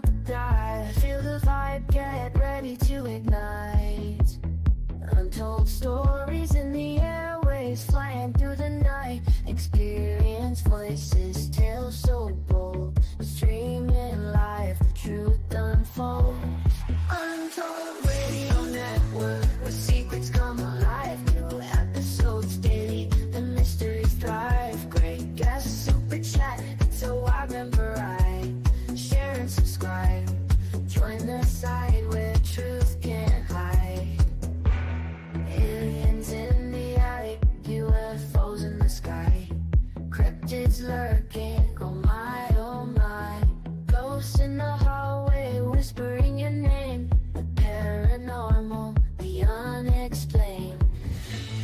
up dive. Feel the vibe, get ready to ignite. Untold stories in the airways, flying through the night. Experience voices, tales so bold. Streaming live, the truth unfolds. Untold Radio Network, where secrets come alive. New episodes daily, the mysteries thrive. Great guests, super chat, it's a wide variety. Share and subscribe, join the side where truth can't hide. Aliens in the attic, UFOs in the sky. Cryptids lurking, oh my, oh my. Ghosts in the hallway, whispering your name. The paranormal, the unexplained.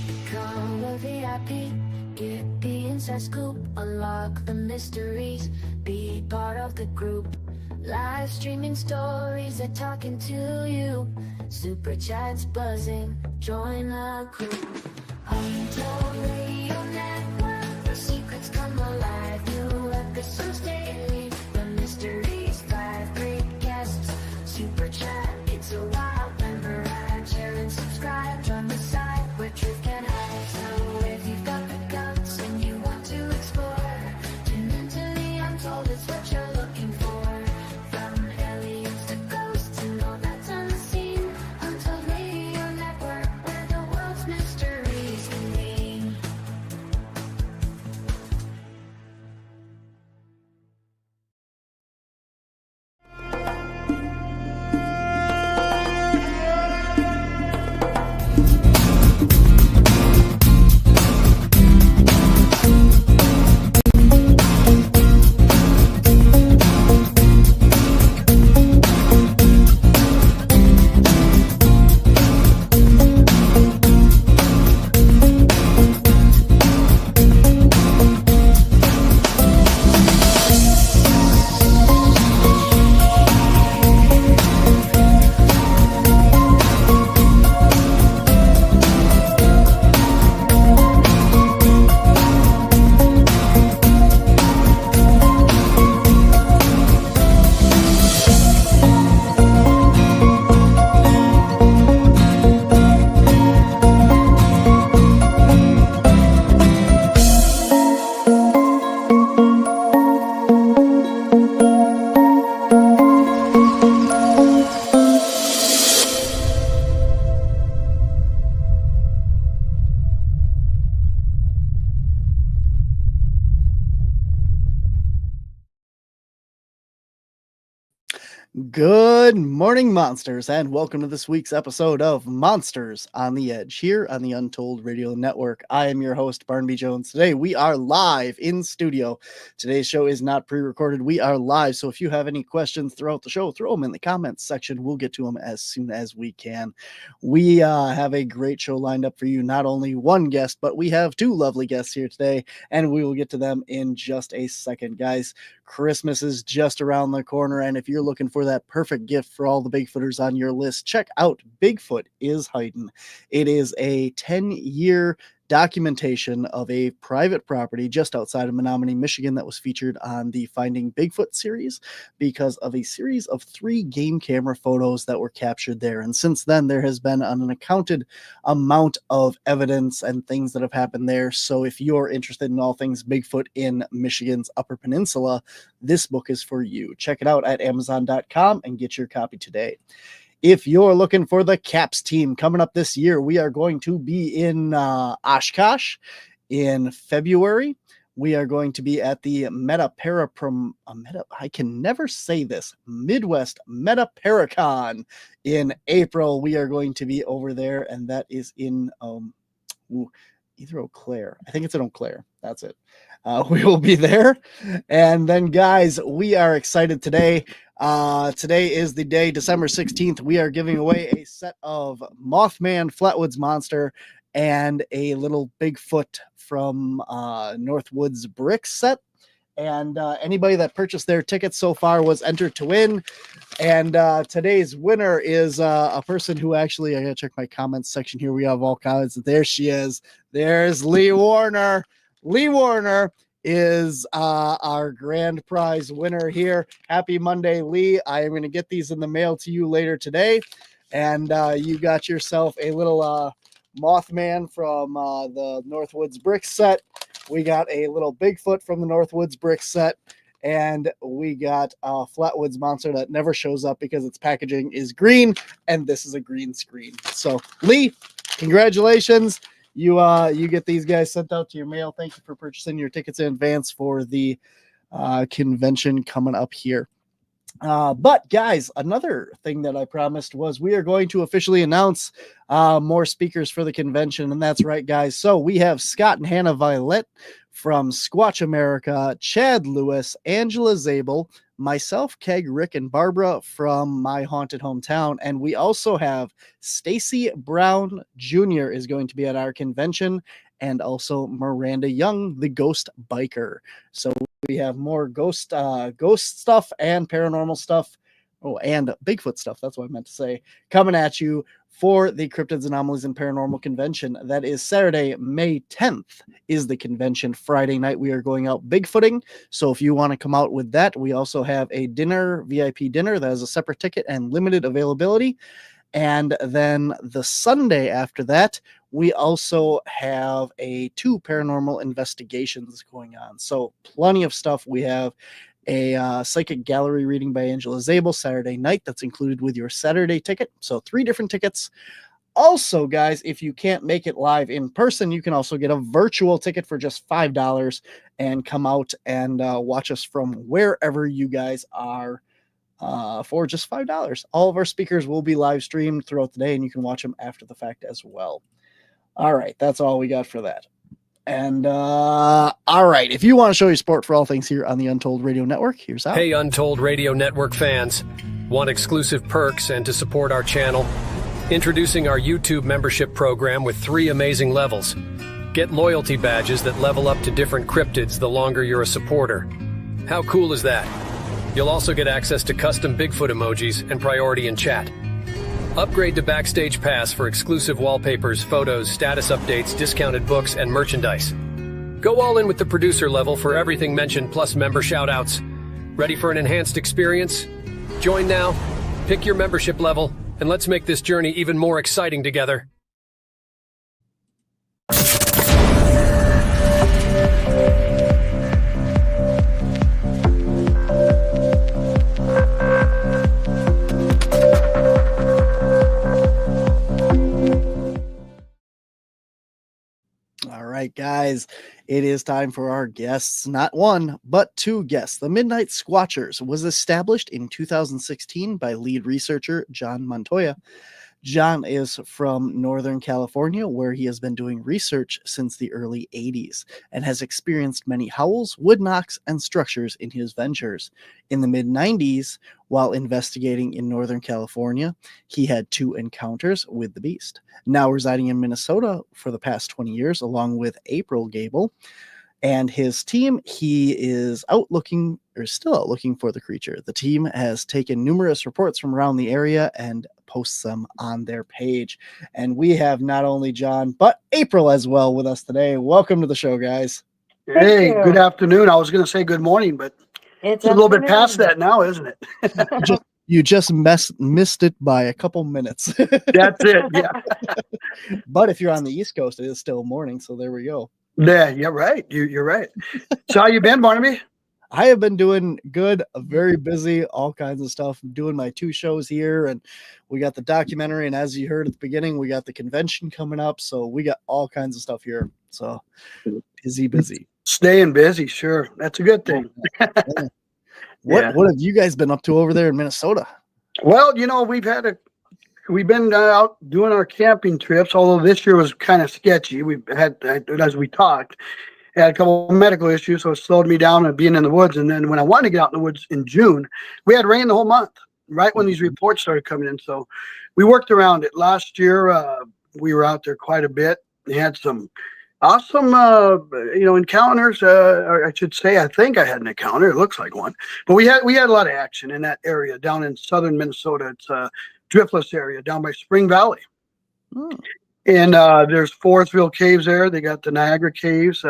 Become a VIP, get the inside scoop. Unlock the mysteries, be part of the group. Live streaming stories, they're talking to you. Super chats buzzing, join the crew. Untold Radio Network, where secrets come alive. New episodes daily, the mysteries thrive. Great guests, super chat, it's a wild member ride. Share and subscribe, join the side where truth can hide. So if you've got the guts and you want to explore, tune into the Untold, it's what you're looking for. From aliens to ghosts and all that's unseen. Untold Radio Network, where the world's mysteries convene. Good morning, monsters, and welcome to this week's episode of Monsters on the Edge here on the Untold Radio Network. I am your host, Barnaby Jones. Today, we are live in studio. Today's show is not pre-recorded. We are live, so if you have any questions throughout the show, throw them in the comments section. We'll get to them as soon as we can. We have a great show lined up for you. Not only one guest, but we have two lovely guests here today, and we will get to them in just a second. Guys, Christmas is just around the corner, and if you're looking for that perfect gift for all the Bigfooters on your list, check out Bigfoot is Hiding. It is a 10-year documentation of a private property just outside of Menominee, Michigan that was featured on the Finding Bigfoot series because of a series of 3 game camera photos that were captured there. And since then, there has been an unaccounted amount of evidence and things that have happened there. So if you're interested in all things Bigfoot in Michigan's Upper Peninsula, this book is for you. Check it out at Amazon.com and get your copy today. If you're looking for the CAPS team coming up this year, we are going to be in Oshkosh in February. We are going to be at the I can never say this, Midwest Meta-Paracon in April. We are going to be over there, and that is in either Eau Claire. I think it's in Eau Claire. That's it. We will be there. And then, guys, we are excited today. Today is the day, December 16th. We are giving away a set of Mothman Flatwoods Monster and a little Bigfoot from Northwoods Bricks set. And anybody that purchased their tickets so far was entered to win. And today's winner is a person who actually, I gotta check my comments section here. We have all comments. There she is. There's Lee Warner. Lee Warner is our grand prize winner here. Happy Monday, Lee. I am going to get these in the mail to you later today. And you got yourself a little Mothman from the Northwoods Brick set. We got a little Bigfoot from the Northwoods Brick set. And we got a Flatwoods monster that never shows up because its packaging is green. And this is a green screen. So, Lee, congratulations. You get these guys sent out to your mail. Thank you for purchasing your tickets in advance for the convention coming up here. But guys, another thing that I promised was we are going to officially announce more speakers for the convention. And that's right, guys. So we have Scott and Hannah Violet from Squatch America, Chad Lewis, Angela Zabel, myself, Keg, Rick, and Barbara from My Haunted Hometown. And we also have Stacy Brown Jr. is going to be at our convention, and also Miranda Young, the ghost biker. So we have more ghost stuff and paranormal stuff. Oh, and Bigfoot stuff. That's what I meant to say. Coming at you for the Cryptids, Anomalies, and Paranormal Convention. That is Saturday, May 10th is the convention. Friday night, we are going out Bigfooting. So if you want to come out with that, we also have a dinner, VIP dinner, that is a separate ticket and limited availability. And then the Sunday after that, we also have two paranormal investigations going on. So plenty of stuff. We have a psychic gallery reading by Angela Zabel Saturday night. That's included with your Saturday ticket. So 3 different tickets. Also, guys, if you can't make it live in person, you can also get a virtual ticket for just $5 and come out and watch us from wherever you guys are for just $5. All of our speakers will be live streamed throughout the day, and you can watch them after the fact as well. All right, that's all we got for that. And all right, if you want to show your support for all things here on the Untold Radio Network, here's how. Hey, Untold Radio Network fans. Want exclusive perks and to support our channel? Introducing our YouTube membership program with 3 amazing levels. Get loyalty badges that level up to different cryptids the longer you're a supporter. How cool is that? You'll also get access to custom Bigfoot emojis and priority in chat. Upgrade to Backstage Pass for exclusive wallpapers, photos, status updates, discounted books, and merchandise. Go all in with the producer level for everything mentioned plus member shoutouts. Ready for an enhanced experience? Join now, pick your membership level, and let's make this journey even more exciting together. All right, guys, it is time for our guests. Not one, but 2 guests. The Midnight Squatchers was established in 2016 by lead researcher John Montoya. John is from Northern California, where he has been doing research since the early 80s and has experienced many howls, wood knocks, and structures in his ventures. In the mid-90s, while investigating in Northern California, he had 2 encounters with the beast. Now residing in Minnesota for the past 20 years, along with April Gabel and his team, he is still out looking for the creature. The team has taken numerous reports from around the area and posts them on their page. And we have not only John, but April as well with us today. Welcome to the show, guys. Hey, good afternoon. I was going to say good morning, but it's a little bit past that now, isn't it? You just missed it by a couple minutes. That's it, yeah. But if you're on the East Coast, it is still morning, so there we go. Yeah, you're right. You're right. So how you been, Barnaby? I have been doing good, very busy, all kinds of stuff. I'm doing my 2 shows here, and we got the documentary, and as you heard at the beginning, we got the convention coming up, so we got all kinds of stuff here. So busy. Staying busy, sure. That's a good thing. What have you guys been up to over there in Minnesota? Well, we've been out doing our camping trips, although this year was kind of sketchy. We've had, as we talked, had a couple of medical issues, so it slowed me down and being in the woods. And then when I wanted to get out in the woods in June, we had rain the whole month, right when these reports started coming in. So we worked around it. Last year, we were out there quite a bit. We had some awesome, encounters. Or I should say, I think I had an encounter. It looks like one. But we had a lot of action in that area down in southern Minnesota. It's a driftless area down by Spring Valley. And there's Forestville Caves there. They got the Niagara Caves.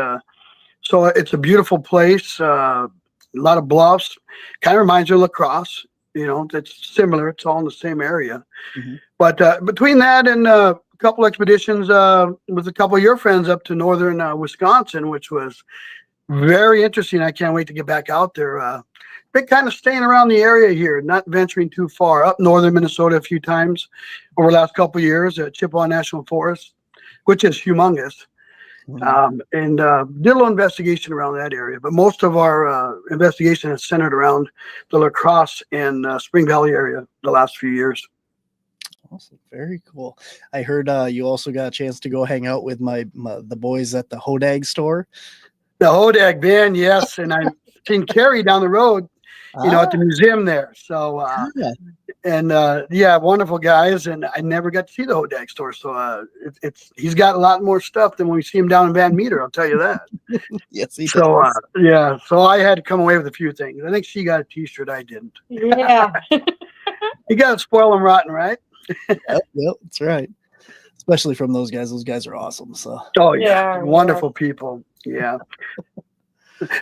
So it's a beautiful place. A lot of bluffs. Kind of reminds you of La Crosse. It's similar. It's all in the same area. Mm-hmm. But between that and a couple expeditions with a couple of your friends up to northern Wisconsin, which was very interesting. I can't wait to get back out there. Been kind of staying around the area here, not venturing too far. Up northern Minnesota a few times over the last couple of years at Chippewa National Forest, which is humongous. And did a little investigation around that area. But most of our investigation is centered around the La Crosse and Spring Valley area the last few years. Awesome. Very cool. I heard you also got a chance to go hang out with the boys at the Hodag store. The Hodag band, yes. And I've seen Carrie down the road, at the museum there. So, wonderful guys. And I never got to see the Hodag store. So he's got a lot more stuff than when we see him down in Van Meter, I'll tell you that. Yes, he so, does. So I had to come away with a few things. I think she got a t-shirt. I didn't. Yeah. You got to spoil them rotten, right? Yep, that's right. Especially from those guys. Those guys are awesome. So. Oh, yeah. Wonderful people. Yeah.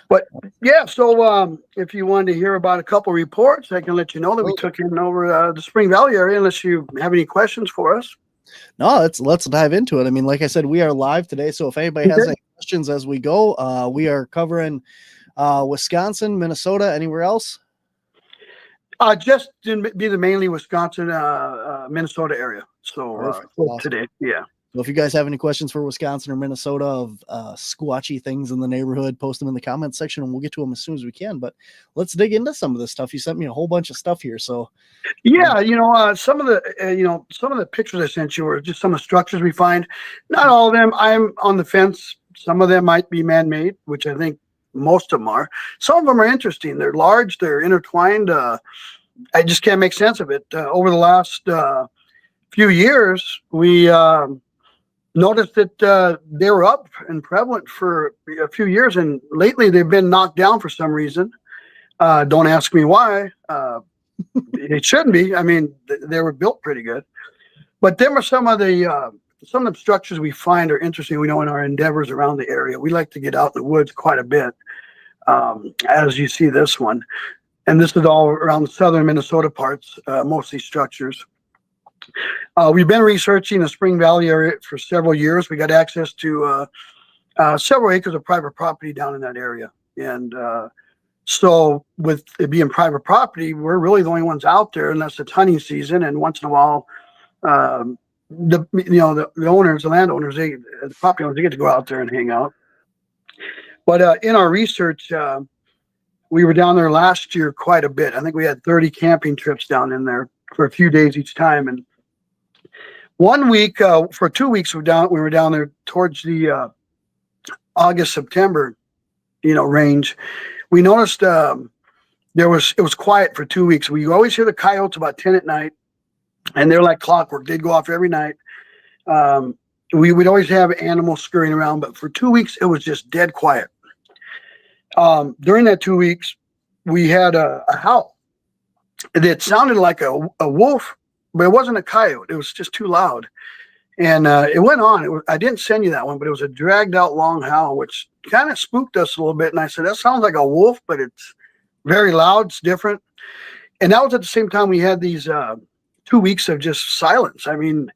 But so if you wanted to hear about a couple reports, I can let you know that we took in over the Spring Valley area, unless you have any questions for us. No, let's dive into it. I mean, like I said, we are live today, so if anybody has any questions as we go, we are covering Wisconsin, Minnesota, anywhere else? Just to be the mainly Wisconsin, Minnesota area. So awesome. Today, yeah. So if you guys have any questions for Wisconsin or Minnesota of squatchy things in the neighborhood, post them in the comments section and we'll get to them as soon as we can. But let's dig into some of this stuff. You sent me a whole bunch of stuff here. So yeah, some of the pictures I sent you were just some of the structures we find. Not all of them. I'm on the fence. Some of them might be man-made, which I think most of them are. Some of them are interesting. They're large. They're intertwined. I just can't make sense of it. Over the last few years, we noticed that they were up and prevalent for a few years, and lately they've been knocked down for some reason. Don't ask me why. It shouldn't be. I mean, they were built pretty good. But them are some of the structures we find are interesting. We know in our endeavors around the area, we like to get out in the woods quite a bit, as you see this one. And this is all around the southern Minnesota parts, most of these structures. We've been researching the Spring Valley area for several years. We got access to several acres of private property down in that area. And so with it being private property, we're really the only ones out there unless it's hunting season. And once in a while, the owners, the landowners, the property owners, they get to go out there and hang out. But in our research, we were down there last year quite a bit. I think we had 30 camping trips down in there for a few days each time. And 1 week, for 2 weeks, we were down there towards the August, September, range. We noticed it was quiet for 2 weeks. We always hear the coyotes about 10 at night, and they're like clockwork. They'd go off every night. We'd always have animals scurrying around, but for 2 weeks, it was just dead quiet. During that 2 weeks, we had a howl. It sounded like a wolf, but it wasn't a coyote. It was just too loud. And it went on. I didn't send you that one, but it was a dragged out long howl, which kind of spooked us a little bit. And I said, that sounds like a wolf, but it's very loud. It's different. And that was at the same time we had these 2 weeks of just silence. I mean,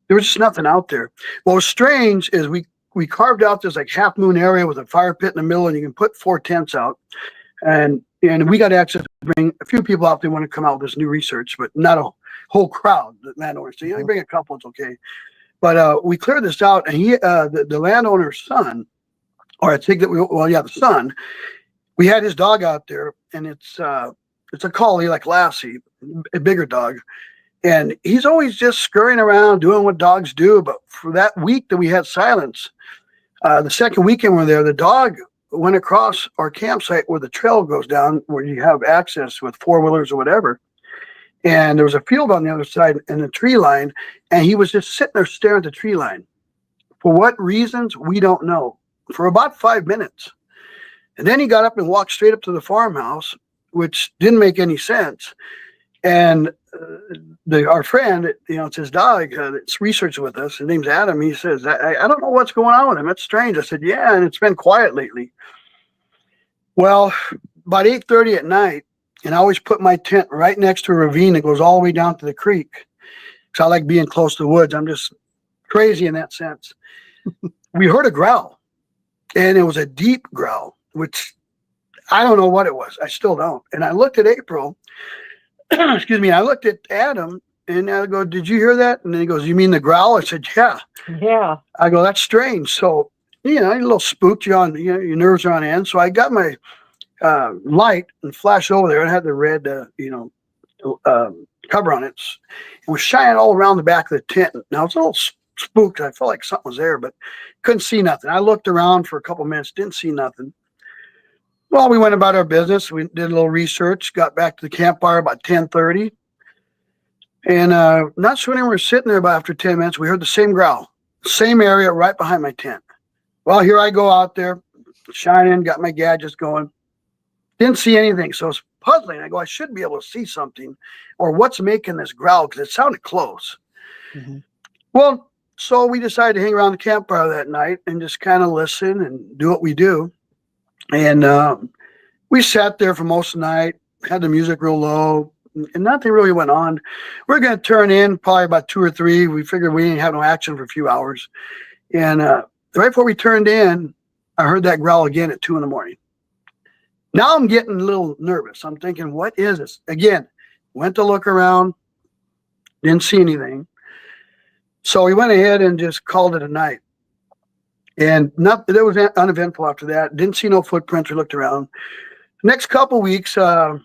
there was just nothing out there. What was strange is we carved out this like half moon area with a fire pit in the middle, and you can put 4 tents out. And we got access to bring a few people out. They want to come out with this new research, but not a whole crowd. The landowners, so you bring a couple, it's okay. But we cleared this out, and the landowner's son, or I think that the son, we had his dog out there, and it's a collie like Lassie, a bigger dog, and he's always just scurrying around doing what dogs do. But for that week that we had silence, the second weekend we were there, the dog went across our campsite where the trail goes down, where you have access with 4-wheelers or whatever. And there was a field on the other side and a tree line, and he was just sitting there staring at the tree line. For what reasons, we don't know. For about 5 minutes. And then he got up and walked straight up to the farmhouse, which didn't make any sense. And our friend, it's his dog that's researching with us. His name's Adam. He says, I don't know what's going on with him. It's strange. I said, yeah, and it's been quiet lately. Well, about 8:30 at night, and I always put my tent right next to a ravine that goes all the way down to the creek. Because I like being close to the woods. I'm just crazy in that sense. We heard a growl, and it was a deep growl, which I don't know what it was. I still don't. And I looked at April, excuse me, I looked at Adam, and I go, did you hear that? And then he goes, you mean the growl? I said, yeah. Yeah. I go, that's strange. So, a little spooked, your nerves are on end. So I got my light and flashed over there, and had the red, cover on it. It was shining all around the back of the tent. Now, I was a little spooked. I felt like something was there, but couldn't see nothing. I looked around for a couple minutes, didn't see nothing. Well, we went about our business. We did a little research, got back to the campfire about 10:30. And not sure when we were sitting there, but after 10 minutes, we heard the same growl, same area right behind my tent. Well, here I go out there, shining, got my gadgets going. Didn't see anything, so it's puzzling. I go, I should be able to see something, or what's making this growl, because it sounded close. Mm-hmm. Well, so we decided to hang around the campfire that night and just kind of listen and do what we do. And we sat there for most of the night, had the music real low, and nothing really went on. We're going to turn in probably about 2 or 3. We figured we didn't have no action for a few hours. And right before we turned in, I heard that growl again at 2 in the morning. Now I'm getting a little nervous. I'm thinking, what is this? Again, went to look around, didn't see anything. So we went ahead and just called it a night. And it was uneventful after that. Didn't see no footprints. We looked around. Next couple weeks, I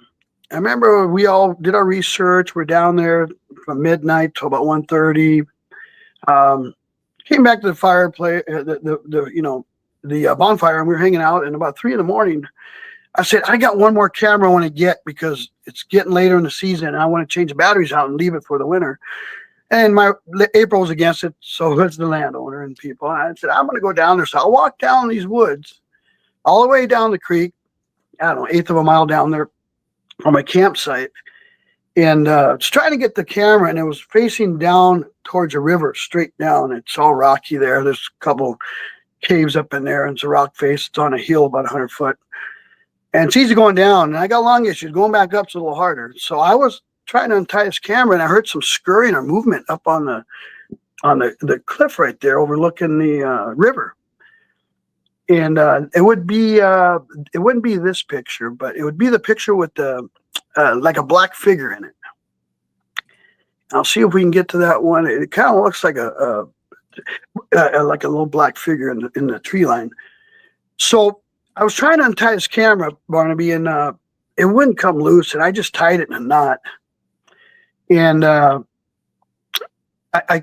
remember we all did our research. We're down there from midnight till about 1:30. Came back to the fireplace, the bonfire, and we were hanging out. And about 3 in the morning, I said, I got one more camera I want to get because it's getting later in the season, and I want to change the batteries out and leave it for the winter. And April was against it, so it's the landowner and people. And I said, I'm going to go down there. So I walked down these woods all the way down the creek, I don't know, 1/8 of a mile down there from my campsite, and was trying to get the camera, and it was facing down towards a river, straight down. It's all rocky there. There's a couple caves up in there, and it's a rock face. It's on a hill about 100 foot. And it's easy going down, and I got long issues. Going back up's a little harder. So I was trying to untie this camera, and I heard some scurrying or movement up on the cliff right there overlooking the river. And it wouldn't be this picture, but it would be the picture with the like a black figure in it. I'll see if we can get to that one. It kind of looks like a little black figure in the tree line. So I was trying to untie this camera, Barnaby, and it wouldn't come loose, and I just tied it in a knot. And I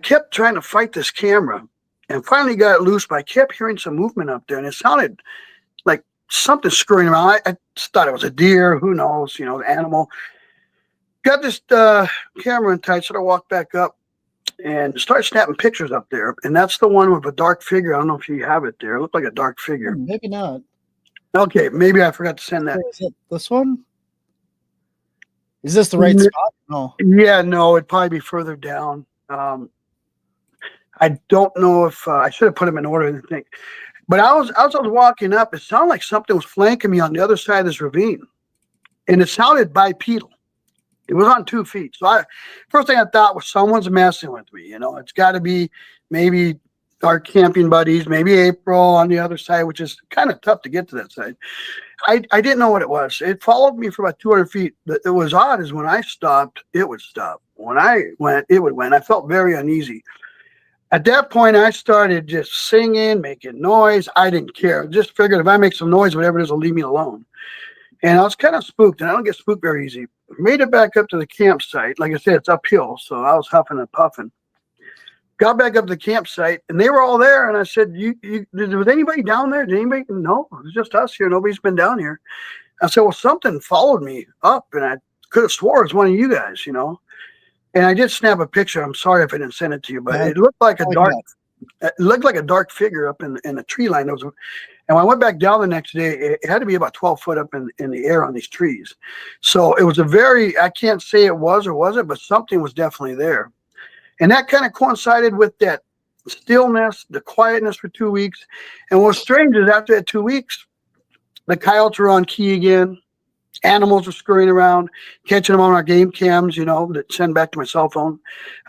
kept trying to fight this camera, and finally got it loose, but I kept hearing some movement up there, and it sounded like something scurrying around. I just thought it was a deer, who knows, an animal. Got this camera untied, so I walked back up and started snapping pictures up there. And that's the one with a dark figure. I don't know if you have it there. It looked like a dark figure. Maybe not. Okay, maybe I forgot to send that. Is it this one? Is this the right spot? No. Yeah, no, it'd probably be further down. I don't know if I should have put them in order, I think. But as I was walking up, it sounded like something was flanking me on the other side of this ravine. And it sounded bipedal. It was on 2 feet. So first thing I thought was someone's messing with me. It's got to be maybe our camping buddies, maybe April on the other side, which is kind of tough to get to that side. I didn't know what it was. It followed me for about 200 feet. It was odd is when I stopped, it would stop. When I went, it would went. I felt very uneasy. At that point, I started just singing, making noise. I didn't care. Just figured if I make some noise, whatever it is will leave me alone. And I was kind of spooked, and I don't get spooked very easy. Made it back up to the campsite. Like I said, it's uphill, so I was huffing and puffing. Got back up to the campsite, and they were all there. And I said, was anybody down there? Did anybody? No, it was just us here. Nobody's been down here. I said, well, something followed me up, and I could have swore it was one of you guys, And I did snap a picture. I'm sorry if I didn't send it to you, but it looked like a dark figure up in the tree line. And And when I went back down the next day, it had to be about 12 foot up in the air on these trees. So it was I can't say it was or wasn't, but something was definitely there. And that kind of coincided with that stillness, the quietness for 2 weeks. And what's strange is after that 2 weeks, the coyotes were on key again. Animals were scurrying around, catching them on our game cams, that send back to my cell phone.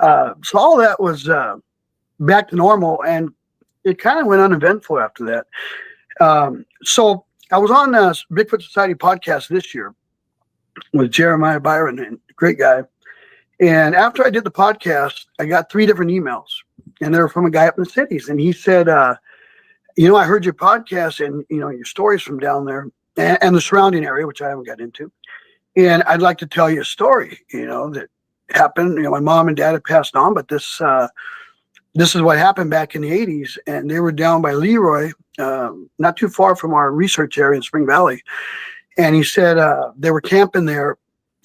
So all that was back to normal, and it kind of went uneventful after that. So I was on Bigfoot Society podcast this year with Jeremiah Byron, and great guy. And after I did the podcast, I got 3 different emails, and they were from a guy up in the cities. And he said, I heard your podcast and, your stories from down there and the surrounding area, which I haven't got into. And I'd like to tell you a story, that happened. My mom and dad had passed on, but this is what happened back in the 80s. And they were down by Leroy, not too far from our research area in Spring Valley. And he said they were camping there.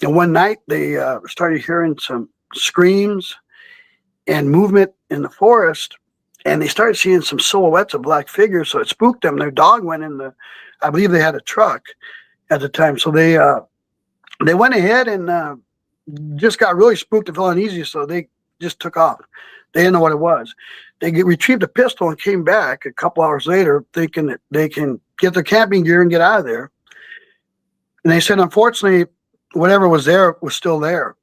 And one night they started hearing some screams and movement in the forest. And they started seeing some silhouettes of black figures. So it spooked them. Their dog went I believe they had a truck at the time. So they went ahead and just got really spooked and felt uneasy. So they just took off. They didn't know what it was. They retrieved a pistol and came back a couple hours later thinking that they can get their camping gear and get out of there. And they said, unfortunately, whatever was there was still there.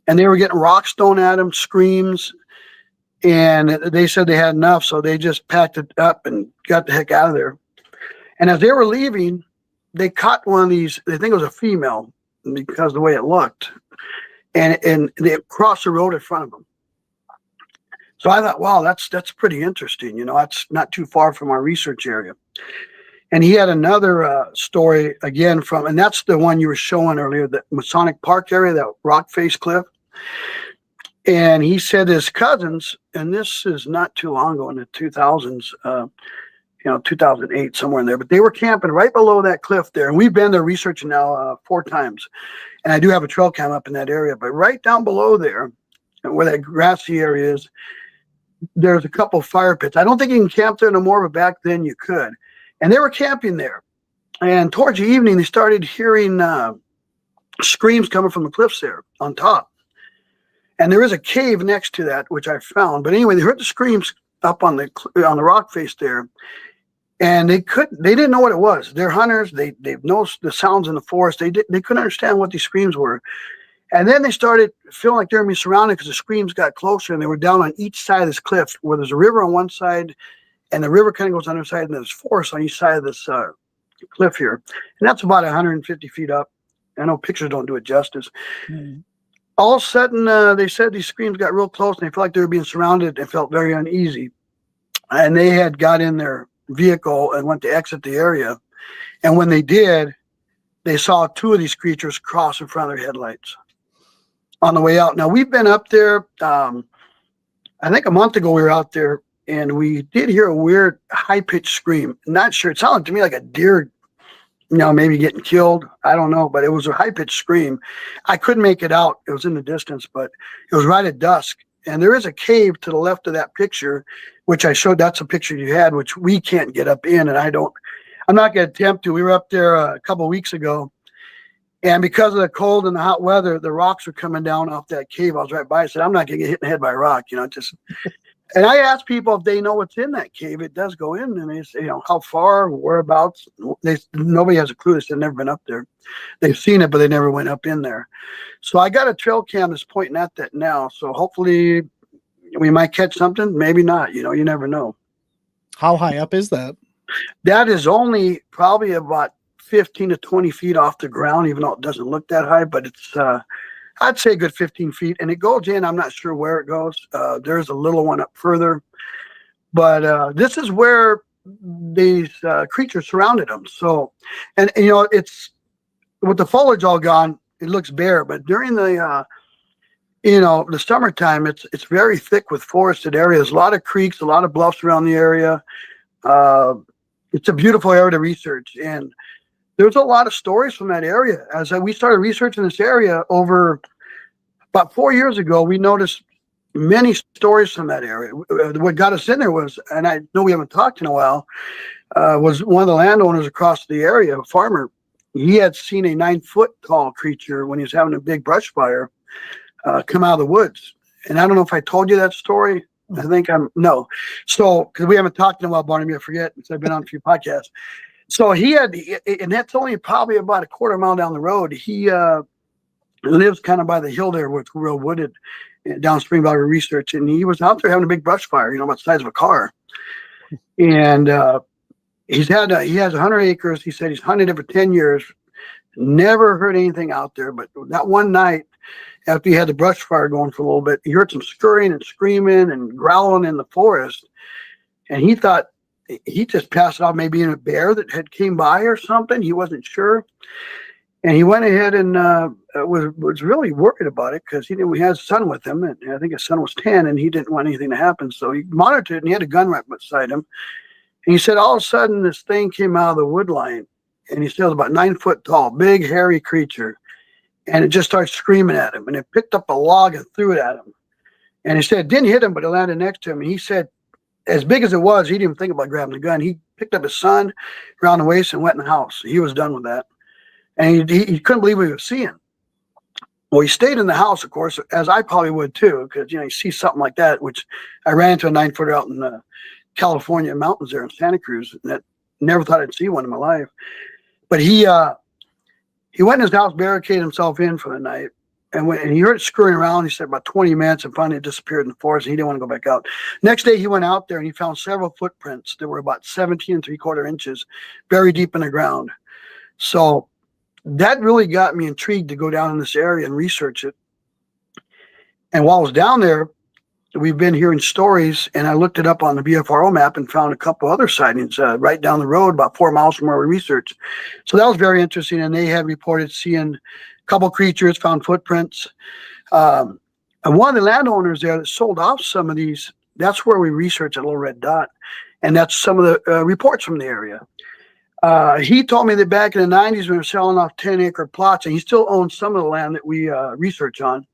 And they were getting rocks thrown at them, screams. And they said they had enough. So they just packed it up and got the heck out of there. And as they were leaving, they caught one of these, they think it was a female because of the way it looked. And they crossed the road in front of them. So I thought, wow, that's pretty interesting. That's not too far from our research area. And he had another story again and that's the one you were showing earlier, the Masonic Park area, that rock face cliff. And he said his cousins, and this is not too long ago in the 2000s, 2008, somewhere in there, but they were camping right below that cliff there. And we've been there researching now 4 times. And I do have a trail cam up in that area, but right down below there, where that grassy area is, there's a couple of fire pits. I don't think you can camp there no more, but back then you could. And they were camping there. And towards the evening, they started hearing screams coming from the cliffs there on top. And there is a cave next to that, which I found. But anyway, they heard the screams up on the rock face there. And they didn't know what it was. They're hunters. They know the sounds in the forest. They couldn't understand what these screams were. And then they started feeling like they were being surrounded because the screams got closer, and they were down on each side of this cliff where there's a river on one side, and the river kind of goes on the other side, and there's forest on each side of this cliff here. And that's about 150 feet up. I know pictures don't do it justice. Mm-hmm. All of a sudden, they said these screams got real close, and they felt like they were being surrounded and felt very uneasy. And they had got in their vehicle and went to exit the area. And when they did, they saw 2 of these creatures cross in front of their headlights on the way out. Now, we've been up there, I think a month ago we were out there, and we did hear a weird high-pitched scream. Not sure. It sounded to me like a deer, maybe getting killed. I don't know, but it was a high-pitched scream. I couldn't make it out. It was in the distance, but it was right at dusk. And there is a cave to the left of that picture, which I showed. That's a picture you had, which we can't get up in, and I'm not going to attempt to. We were up there a couple of weeks ago, and because of the cold and the hot weather, the rocks were coming down off that cave. I was right by. I said, I'm not going to get hit in the head by a rock, And I asked people if they know what's in that cave. It does go in, and they say, how far, whereabouts. Nobody has a clue. They said they've never been up there. They've seen it, but they never went up in there. So I got a trail cam that's pointing at that now. So hopefully we might catch something. Maybe not. You never know. How high up is that? That is only probably about 15 to 20 feet off the ground, even though it doesn't look that high, but it's, I'd say a good 15 feet, and it goes in. I'm not sure where it goes. There's a little one up further, but this is where these creatures surrounded them. So, and it's with the foliage all gone, it looks bare, but during the summertime, it's very thick with forested areas, a lot of creeks, a lot of bluffs around the area. It's a beautiful area to research, and there's a lot of stories from that area. As we started researching this area over about 4 years ago, we noticed many stories from that area. What got us in there was, and I know we haven't talked in a while, was one of the landowners across the area, a farmer. He had seen a 9-foot tall creature when he was having a big brush fire come out of the woods. And I don't know if I told you that story. I think no. So, because we haven't talked in a while, Barnaby, I forget, because I've been on a few podcasts. So he had, and that's only probably about a quarter mile down the road. He lives kind of by the hill there where it's real wooded down Spring Valley Research. And he was out there having a big brush fire, about the size of a car. And he has 100 acres. He said he's hunted it for 10 years. Never heard anything out there. But that one night, after he had the brush fire going for a little bit, he heard some scurrying and screaming and growling in the forest. And he thought he just passed it off maybe in a bear that had came by or something. He wasn't sure. And he went ahead and was really worried about it because he had his son with him. And I think his son was 10 and he didn't want anything to happen. So he monitored it and he had a gun right beside him. And he said all of a sudden this thing came out of the wood line. And he said it was about 9 foot tall, big, hairy creature. And it just started screaming at him. And it picked up a log and threw it at him. And he said it didn't hit him, but it landed next to him. And he said, as big as it was, he didn't even think about grabbing the gun. He picked up his son around the waist and went in the house. He was done with that. And he couldn't believe what he was seeing. Well, he stayed in the house, of course, as I probably would too, because, you see something like that, which I ran into a 9-footer out in the California mountains there in Santa Cruz. And that never thought I'd see one in my life. But he went in his house, barricaded himself in for the night. And he heard it scurrying around. He said about 20 minutes and finally it disappeared in the forest. And he didn't want to go back out. Next day, he went out there and he found several footprints that were about 17 3/4 inches, very deep in the ground. So that really got me intrigued to go down in this area and research it. And while I was down there, we've been hearing stories, and I looked it up on the BFRO map and found a couple other sightings right down the road, about 4 miles from where we researched. So that was very interesting, and they had reported seeing a couple creatures, found footprints. And one of the landowners there that sold off some of these, that's where we researched a little red dot, and that's some of the reports from the area. He told me that back in the 90s, when we were selling off 10-acre plots, and he still owns some of the land that we research on,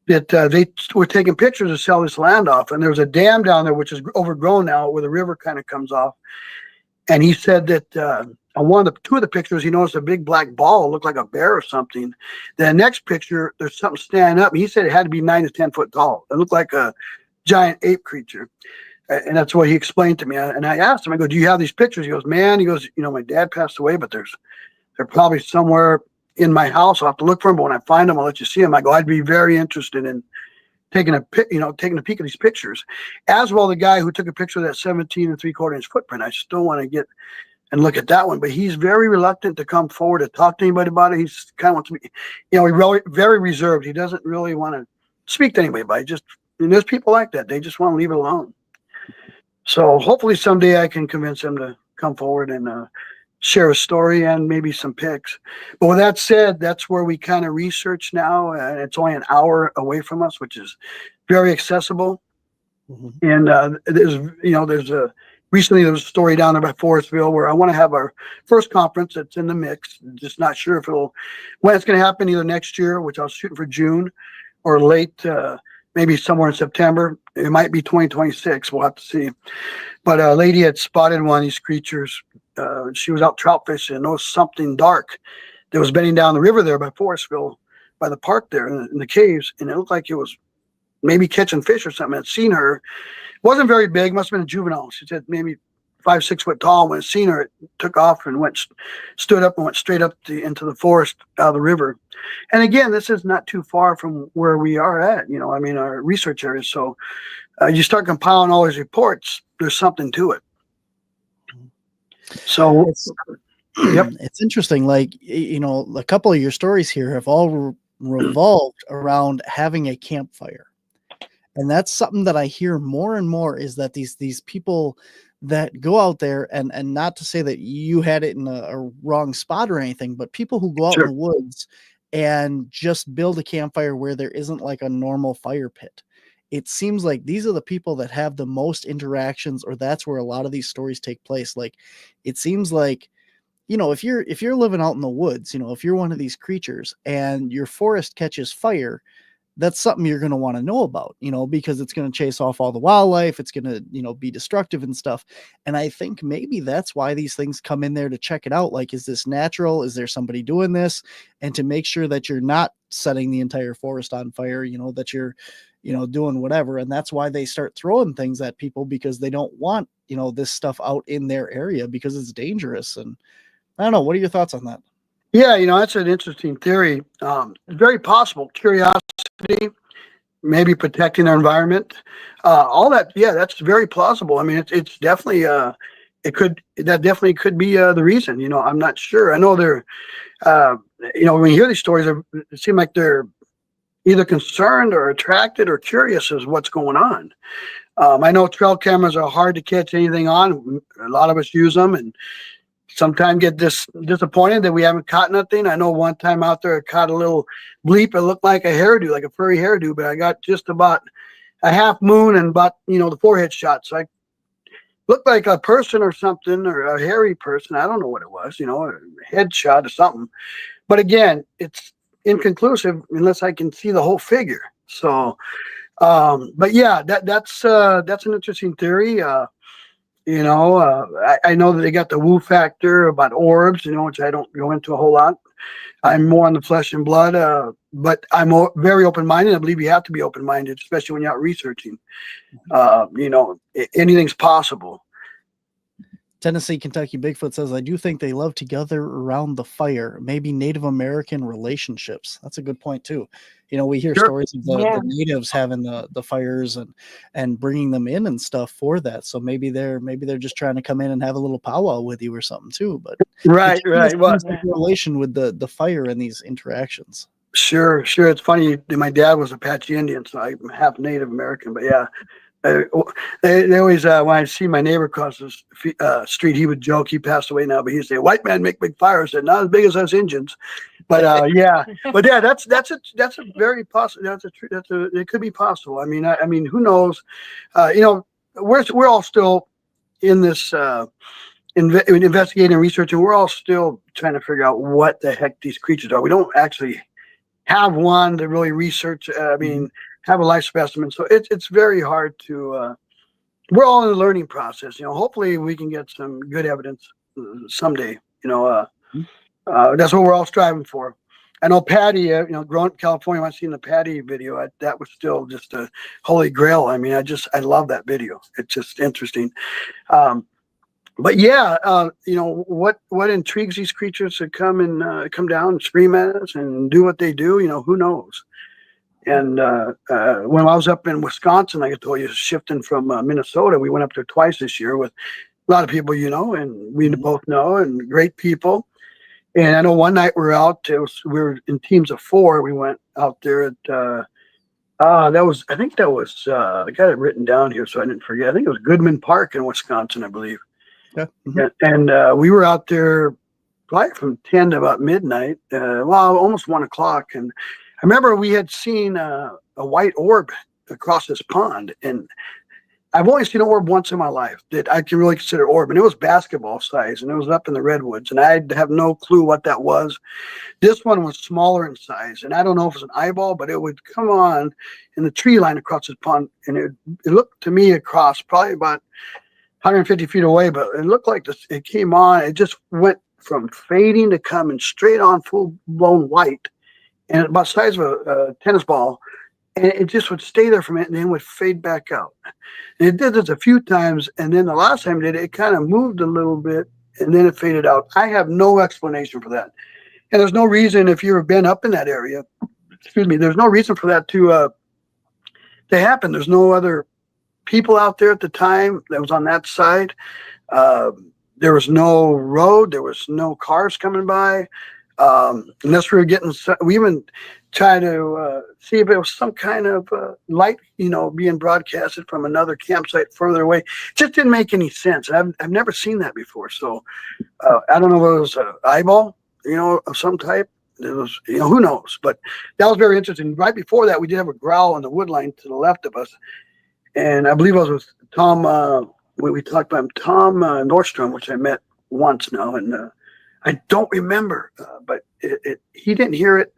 that they were taking pictures to sell this land off. And there's a dam down there, which is overgrown now, where the river kind of comes off. And he said that on two of the pictures, he noticed a big black ball, looked like a bear or something. The next picture, there's something standing up. He said it had to be 9 to 10 foot tall. It looked like a giant ape creature. And that's what he explained to me. And I asked him, I go, do you have these pictures? He goes, man, my dad passed away, but they're probably somewhere in my house. I'll have to look for them, but when I find them, I'll let you see them. I go, I'd be very interested in taking a peek at these pictures. As well, the guy who took a picture of that 17 3/4 inch footprint, I still want to get and look at that one, but he's very reluctant to come forward to talk to anybody about it. He's kind of wants to be, he's really, very reserved. He doesn't really want to speak to anybody, but there's people like that. They just want to leave it alone. So hopefully someday I can convince him to come forward and share a story and maybe some pics. But with that said, that's where we kind of research now. And it's only an hour away from us, which is very accessible. Mm-hmm. And recently there was a story down there by Forestville where I want to have our first conference that's in the mix. Just not sure when it's going to happen, either next year, which I was shooting for June, or late, maybe somewhere in September. It might be 2026. We'll have to see. But a lady had spotted one of these creatures. She was out trout fishing and noticed something dark that was bending down the river there by Forestville, by the park there in the caves. And it looked like it was maybe catching fish or something. I'd seen her. It wasn't very big. Must have been a juvenile. She said maybe 5, 6 foot tall. When I seen her, it took off and stood up and went straight up into the forest out of the river. And again, this is not too far from where we are at, our research area. So you start compiling all these reports, there's something to it. So it's interesting. Like, a couple of your stories here have all revolved around having a campfire. And that's something that I hear more and more, is that these people that go out there, and not to say that you had it in a wrong spot or anything, but people who go out in the woods and just build a campfire where there isn't like a normal fire pit. It seems like these are the people that have the most interactions, or that's where a lot of these stories take place. Like, it seems like, if you're living out in the woods, if you're one of these creatures and your forest catches fire, that's something you're going to want to know about, because it's going to chase off all the wildlife. It's going to, be destructive and stuff. And I think maybe that's why these things come in there to check it out. Like, is this natural? Is there somebody doing this? And to make sure that you're not setting the entire forest on fire, that you're, doing whatever. And that's why they start throwing things at people, because they don't want, this stuff out in their area because it's dangerous. And I don't know. What are your thoughts on that? Yeah, that's an interesting theory. It's very possible. Curiosity, maybe protecting our environment, all that. Yeah, that's very plausible. I mean, it's definitely that definitely could be the reason. I'm not sure. I know they're when you hear these stories, it seems like they're either concerned or attracted or curious as what's going on. I know trail cameras are hard to catch anything on. A lot of us use them and sometimes get disappointed that we haven't caught nothing. I know one time out there I caught a little bleep. It looked like a hairdo, like a furry hairdo, but I got just about a half moon and about, the forehead shot. So I looked like a person or something, or a hairy person. I don't know what it was, a head shot or something. But again, it's inconclusive unless I can see the whole figure. So, but yeah, that's an interesting theory. I know that they got the woo factor about orbs, which I don't go into a whole lot. I'm more on the flesh and blood, but I'm very open-minded. I believe you have to be open-minded, especially when you're out researching. Anything's possible. Tennessee, Kentucky Bigfoot says, I do think they love to gather around the fire, maybe Native American relationships. That's a good point too. We hear stories of the natives having the fires and bringing them in and stuff for that. So maybe they're just trying to come in and have a little powwow with you or something too. But right. What's the relation with the fire and these interactions? Sure. It's funny. My dad was Apache Indian, so I'm half Native American. But yeah. They always, when I see my neighbor across the street, he would joke. He passed away now, but he'd say, "White man make big fires." I said, "Not as big as us Indians," but that's a very possible. It could be possible. I mean, who knows? We're all still in this investigating and researching. We're all still trying to figure out what the heck these creatures are. We don't actually have one to really research. Have a life specimen. So it's very hard to, we're all in the learning process. Hopefully we can get some good evidence someday. That's what we're all striving for. I know Patty, growing up in California, when I seen the Patty video, that was still just a holy grail. I mean, I love that video. It's just interesting. But yeah, what intrigues these creatures to come down and scream at us and do what they do, who knows? And when I was up in Wisconsin, like I told you, shifting from Minnesota, we went up there twice this year with a lot of people, and we both know, and great people. And I know one night we were out, we were in teams of 4. We went out there at, I got it written down here so I didn't forget. I think it was Goodman Park in Wisconsin, I believe. Yeah. Mm-hmm. And we were out there probably from 10 to about midnight, almost 1 o'clock. And I remember we had seen a white orb across this pond, and I've only seen an orb once in my life that I can really consider orb, and it was basketball size, and it was up in the redwoods, and I have no clue what that was. This one was smaller in size, and I don't know if it was an eyeball, but it would come on in the tree line across this pond, and it looked to me across probably about 150 feet away, but it looked like it came on. It just went from fading to coming straight on, full-blown white, and about the size of a tennis ball, and it just would stay there for a minute and then would fade back out. And it did this a few times, and then the last time it kind of moved a little bit, and then it faded out. I have no explanation for that. And there's no reason, if you've been up in that area, there's no reason for that to happen. There's no other people out there at the time that was on that side. There was no road. There was no cars coming by. Unless we even tried to see if it was some kind of light, being broadcasted from another campsite further away. It just didn't make any sense. I've never seen that before. So I don't know if it was an eyeball, of some type. It was, who knows? But that was very interesting. Right before that, we did have a growl on the wood line to the left of us. And I believe I was with Tom, we talked about Tom Nordstrom, which I met once now. And I don't remember, but he didn't hear it.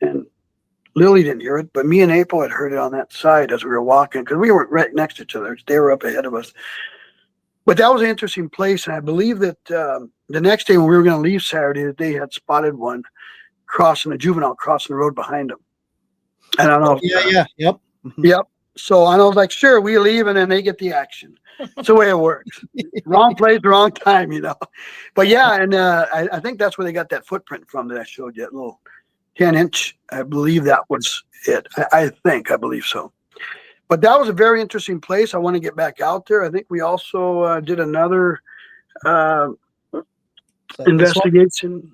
And Lily didn't hear it, but me and April had heard it on that side as we were walking, because we weren't right next to each other. They were up ahead of us. But that was an interesting place, and I believe that the next day when we were going to leave Saturday, that they had spotted one crossing, a juvenile crossing the road behind them. And I don't know. Yep. Yep. So I was like, sure, we leave, and then they get the action. That's the way it works. Wrong place, wrong time, But yeah, and I think that's where they got that footprint from that I showed you, that little 10-inch. I believe that was it. I believe so. But that was a very interesting place. I want to get back out there. I think we also did another investigation.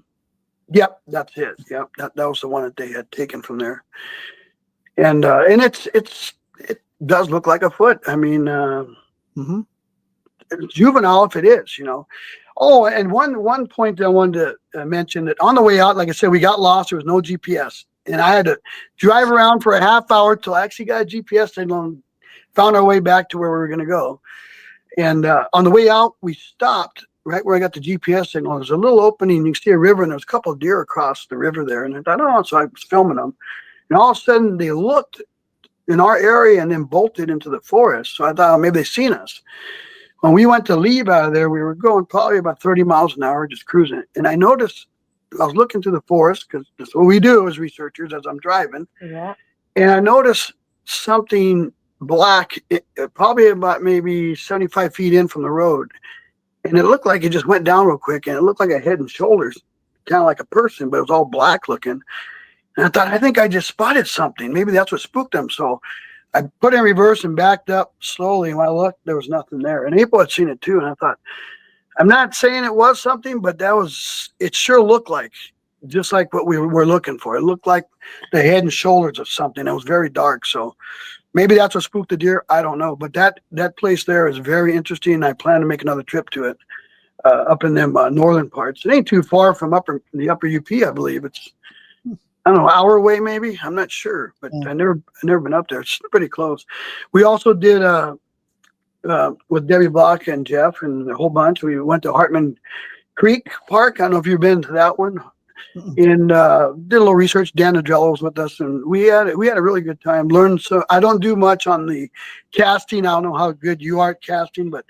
Yep, that's it. Yep, that was the one that they had taken from there. And it does look like a foot. I mean, it's juvenile if it is, Oh, and one point that I wanted to mention, that on the way out, like I said, we got lost. There was no GPS, and I had to drive around for a half hour till I actually got a GPS signal and found our way back to where we were going to go. And on the way out, we stopped right where I got the GPS signal. There's a little opening. You can see a river, and there's a couple of deer across the river there. And I thought, oh, so I was filming them. And all of a sudden, they looked in our area and then bolted into the forest. So I thought, oh, maybe they seen us. When we went to leave out of there, we were going probably about 30 miles an hour, just cruising. And I noticed, I was looking through the forest, because that's what we do as researchers as I'm driving. Yeah. And I noticed something black, probably about maybe 75 feet in from the road. And it looked like it just went down real quick, and it looked like a head and shoulders, kind of like a person, but it was all black looking. And I thought, I think I just spotted something. Maybe that's what spooked them. So I put in reverse and backed up slowly. And when I looked, there was nothing there. And April had seen it too. And I thought, I'm not saying it was something, but it sure looked like, just like what we were looking for. It looked like the head and shoulders of something. It was very dark. So maybe that's what spooked the deer. I don't know. But that place there is very interesting. And I plan to make another trip to it up in them northern parts. It ain't too far from the upper UP, I believe. It's, I don't know, an hour away maybe. I'm not sure, but I never been up there. It's pretty close. We also did with Debbie Block and Jeff and a whole bunch. We went to Hartman Creek Park. I don't know if you've been to that one. And did a little research. Dan Nadrello was with us, and we had a really good time. Learned so. I don't do much on the casting. I don't know how good you are at casting, but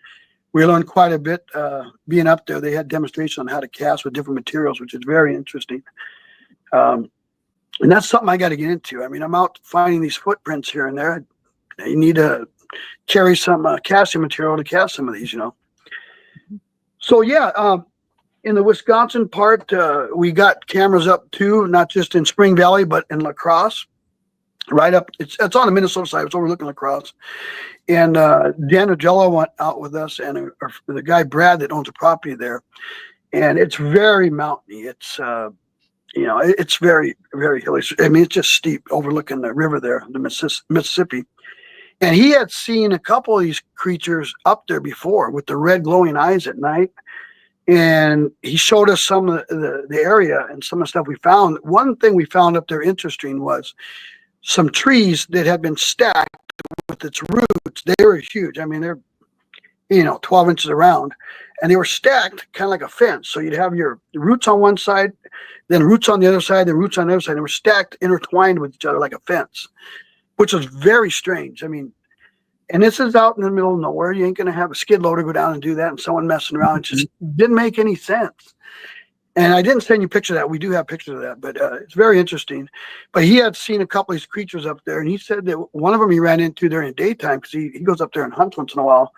we learned quite a bit being up there. They had demonstrations on how to cast with different materials, which is very interesting. And that's something I got to get into. I mean, I'm out finding these footprints here and there. You need to carry some casting material to cast some of these, So yeah, in the Wisconsin part, we got cameras up too, not just in Spring Valley, but in La Crosse, right up. It's on the Minnesota side. It's overlooking La Crosse. And Dan Nadrello went out with us, and the guy Brad that owns a property there. And it's very mountainy. It's it's very, very hilly. I mean, it's just steep, overlooking the river there, the Mississippi. And he had seen a couple of these creatures up there before with the red glowing eyes at night. And he showed us some of the area and some of the stuff we found. One thing we found up there interesting was some trees that had been stacked with its roots. They were huge. I mean, they're 12 inches around, and they were stacked kind of like a fence. So you'd have your roots on one side, then roots on the other side, then roots on the other side. They were stacked, intertwined with each other like a fence, which was very strange. I mean, and this is out in the middle of nowhere. You ain't going to have a skid loader go down and do that and someone messing around. It just didn't make any sense. And I didn't send you a picture of that. We do have pictures of that, but it's very interesting. But he had seen a couple of these creatures up there, and he said that one of them he ran into during the daytime, because he goes up there and hunts once in a while.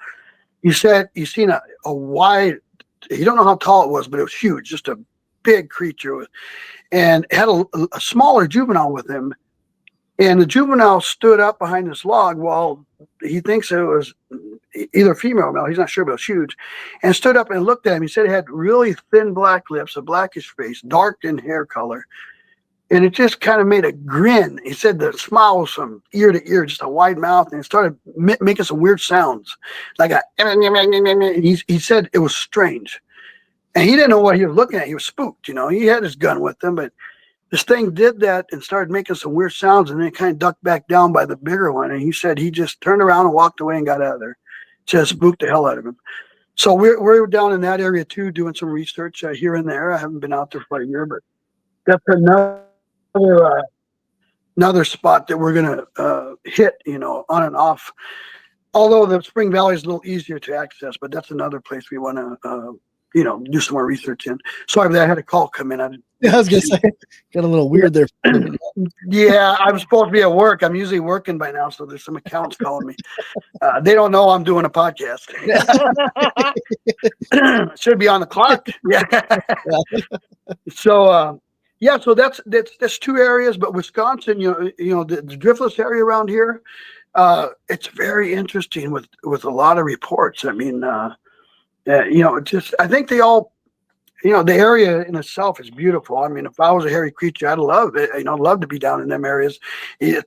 He said he's seen a wide, he don't know how tall it was, but it was huge, just a big creature, and had a smaller juvenile with him. And the juvenile stood up behind this log while he thinks it was either female or male. He's not sure, but it was huge. And stood up and looked at him. He said it had really thin black lips, a blackish face, dark in hair color. And it just kind of made a grin. He said the smile was from ear to ear, just a wide mouth. And it started making some weird sounds. Like he said it was strange. And he didn't know what he was looking at. He was spooked, He had his gun with him, but this thing did that and started making some weird sounds, and then it kind of ducked back down by the bigger one. And he said he just turned around and walked away and got out of there. Just spooked the hell out of him. So we're down in that area too, doing some research here and there. I haven't been out there for a year, but that's another another spot that we're going to hit, on and off. Although the Spring Valley is a little easier to access, but that's another place we want to, do some more research in. Sorry, I had a call come in. I was going to say, got a little weird there. Yeah, I'm supposed to be at work. I'm usually working by now, so there's some accounts calling me. They don't know I'm doing a podcast. Should be on the clock. Yeah. So, so that's two areas, but Wisconsin, the driftless area around here, it's very interesting with a lot of reports. I mean, I think they all, the area in itself is beautiful. I mean, if I was a hairy creature, I'd love it. I'd love to be down in them areas.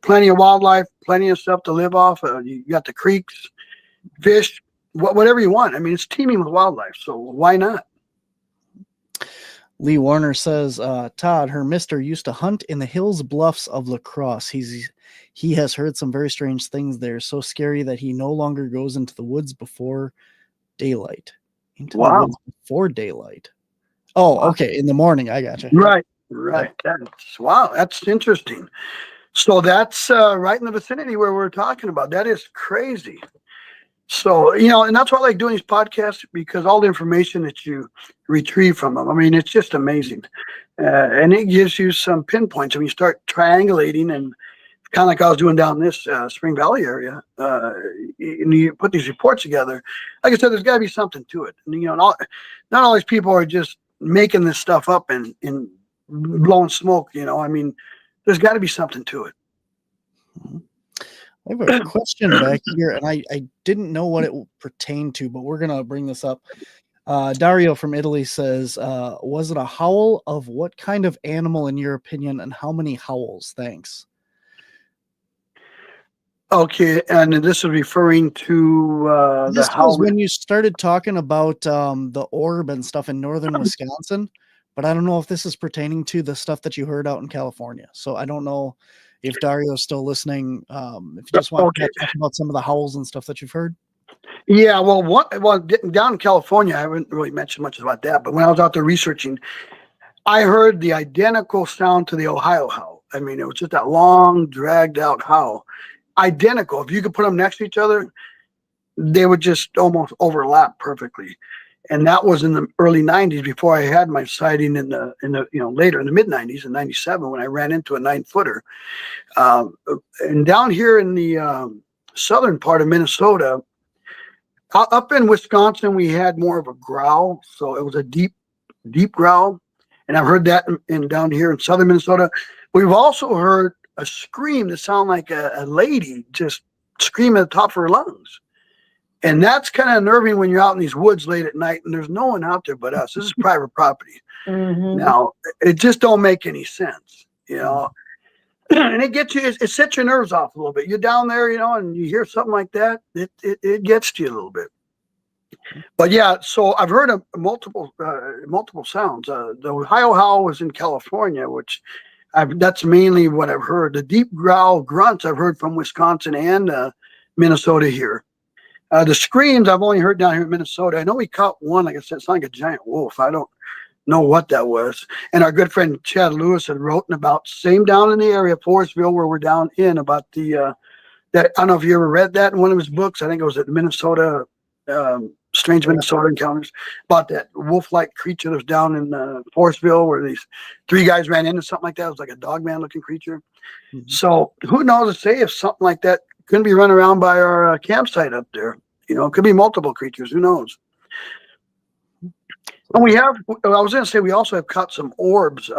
Plenty of wildlife, plenty of stuff to live off. You got the creeks, fish, whatever you want. I mean, it's teeming with wildlife, so why not? Lee Warner says, Todd, her mister used to hunt in the hills bluffs of La Crosse. He has heard some very strange things there, so scary that he no longer goes into the woods before daylight. The woods before daylight. Oh, okay. In the morning. I gotcha. Right. That's interesting. So that's right in the vicinity where we're talking about. That is crazy. So, and that's why I like doing these podcasts, because all the information that you retrieve from them, I mean, it's just amazing. And it gives you some pinpoints. I mean, you start triangulating, and kind of like I was doing down this Spring Valley area, and you put these reports together. Like I said, there's got to be something to it. And, not all these people are just making this stuff up and blowing smoke. I mean, there's got to be something to it. I have a question back here, and I didn't know what it pertained to, but we're going to bring this up. Dario from Italy says, was it a howl of what kind of animal, in your opinion, and how many howls? Thanks. Okay, and this is referring to this was when you started talking about the orb and stuff in northern Wisconsin, but I don't know if this is pertaining to the stuff that you heard out in California. So I don't know if Dario's still listening. If you just want to talk about some of the howls and stuff that you've heard. Yeah, down in California, I haven't really mentioned much about that, but when I was out there researching, I heard the identical sound to the Ohio howl. I mean, it was just that long, dragged out howl. Identical. If you could put them next to each other, they would just almost overlap perfectly. And that was in the early 90s, before I had my sighting in the later in the mid 90s, in 97, when I ran into a 9-footer. And down here in the southern part of Minnesota, up in Wisconsin, we had more of a growl. So it was a deep growl. And I've heard that in down here in southern Minnesota. We've also heard a scream that sounded like a lady just screaming at the top of her lungs. And that's kind of unnerving when you're out in these woods late at night and there's no one out there but us. This is private property. Mm-hmm. Now, it just don't make any sense, and it gets you, it sets your nerves off a little bit. You're down there, and you hear something like that, it gets to you a little bit. But yeah, so I've heard of multiple sounds. The Ohio howl was in California, which that's mainly what I've heard. The deep growl grunts I've heard from Wisconsin and Minnesota here. The screams I've only heard down here in Minnesota. I know we caught one, like I said, it's like a giant wolf. I don't know what that was. And our good friend Chad Lewis had written about same down in the area, Forestville, where we're down in, about the that I don't know if you ever read that in one of his books. I think it was at Minnesota, Strange Minnesota Encounters, about that wolf-like creature that was down in Forestville, where these 3 guys ran into something like that. It was like a dogman looking creature. Mm-hmm. So who knows to say if something like that couldn't be run around by our campsite up there. It could be multiple creatures. Who knows? And I was going to say, we also have caught some orbs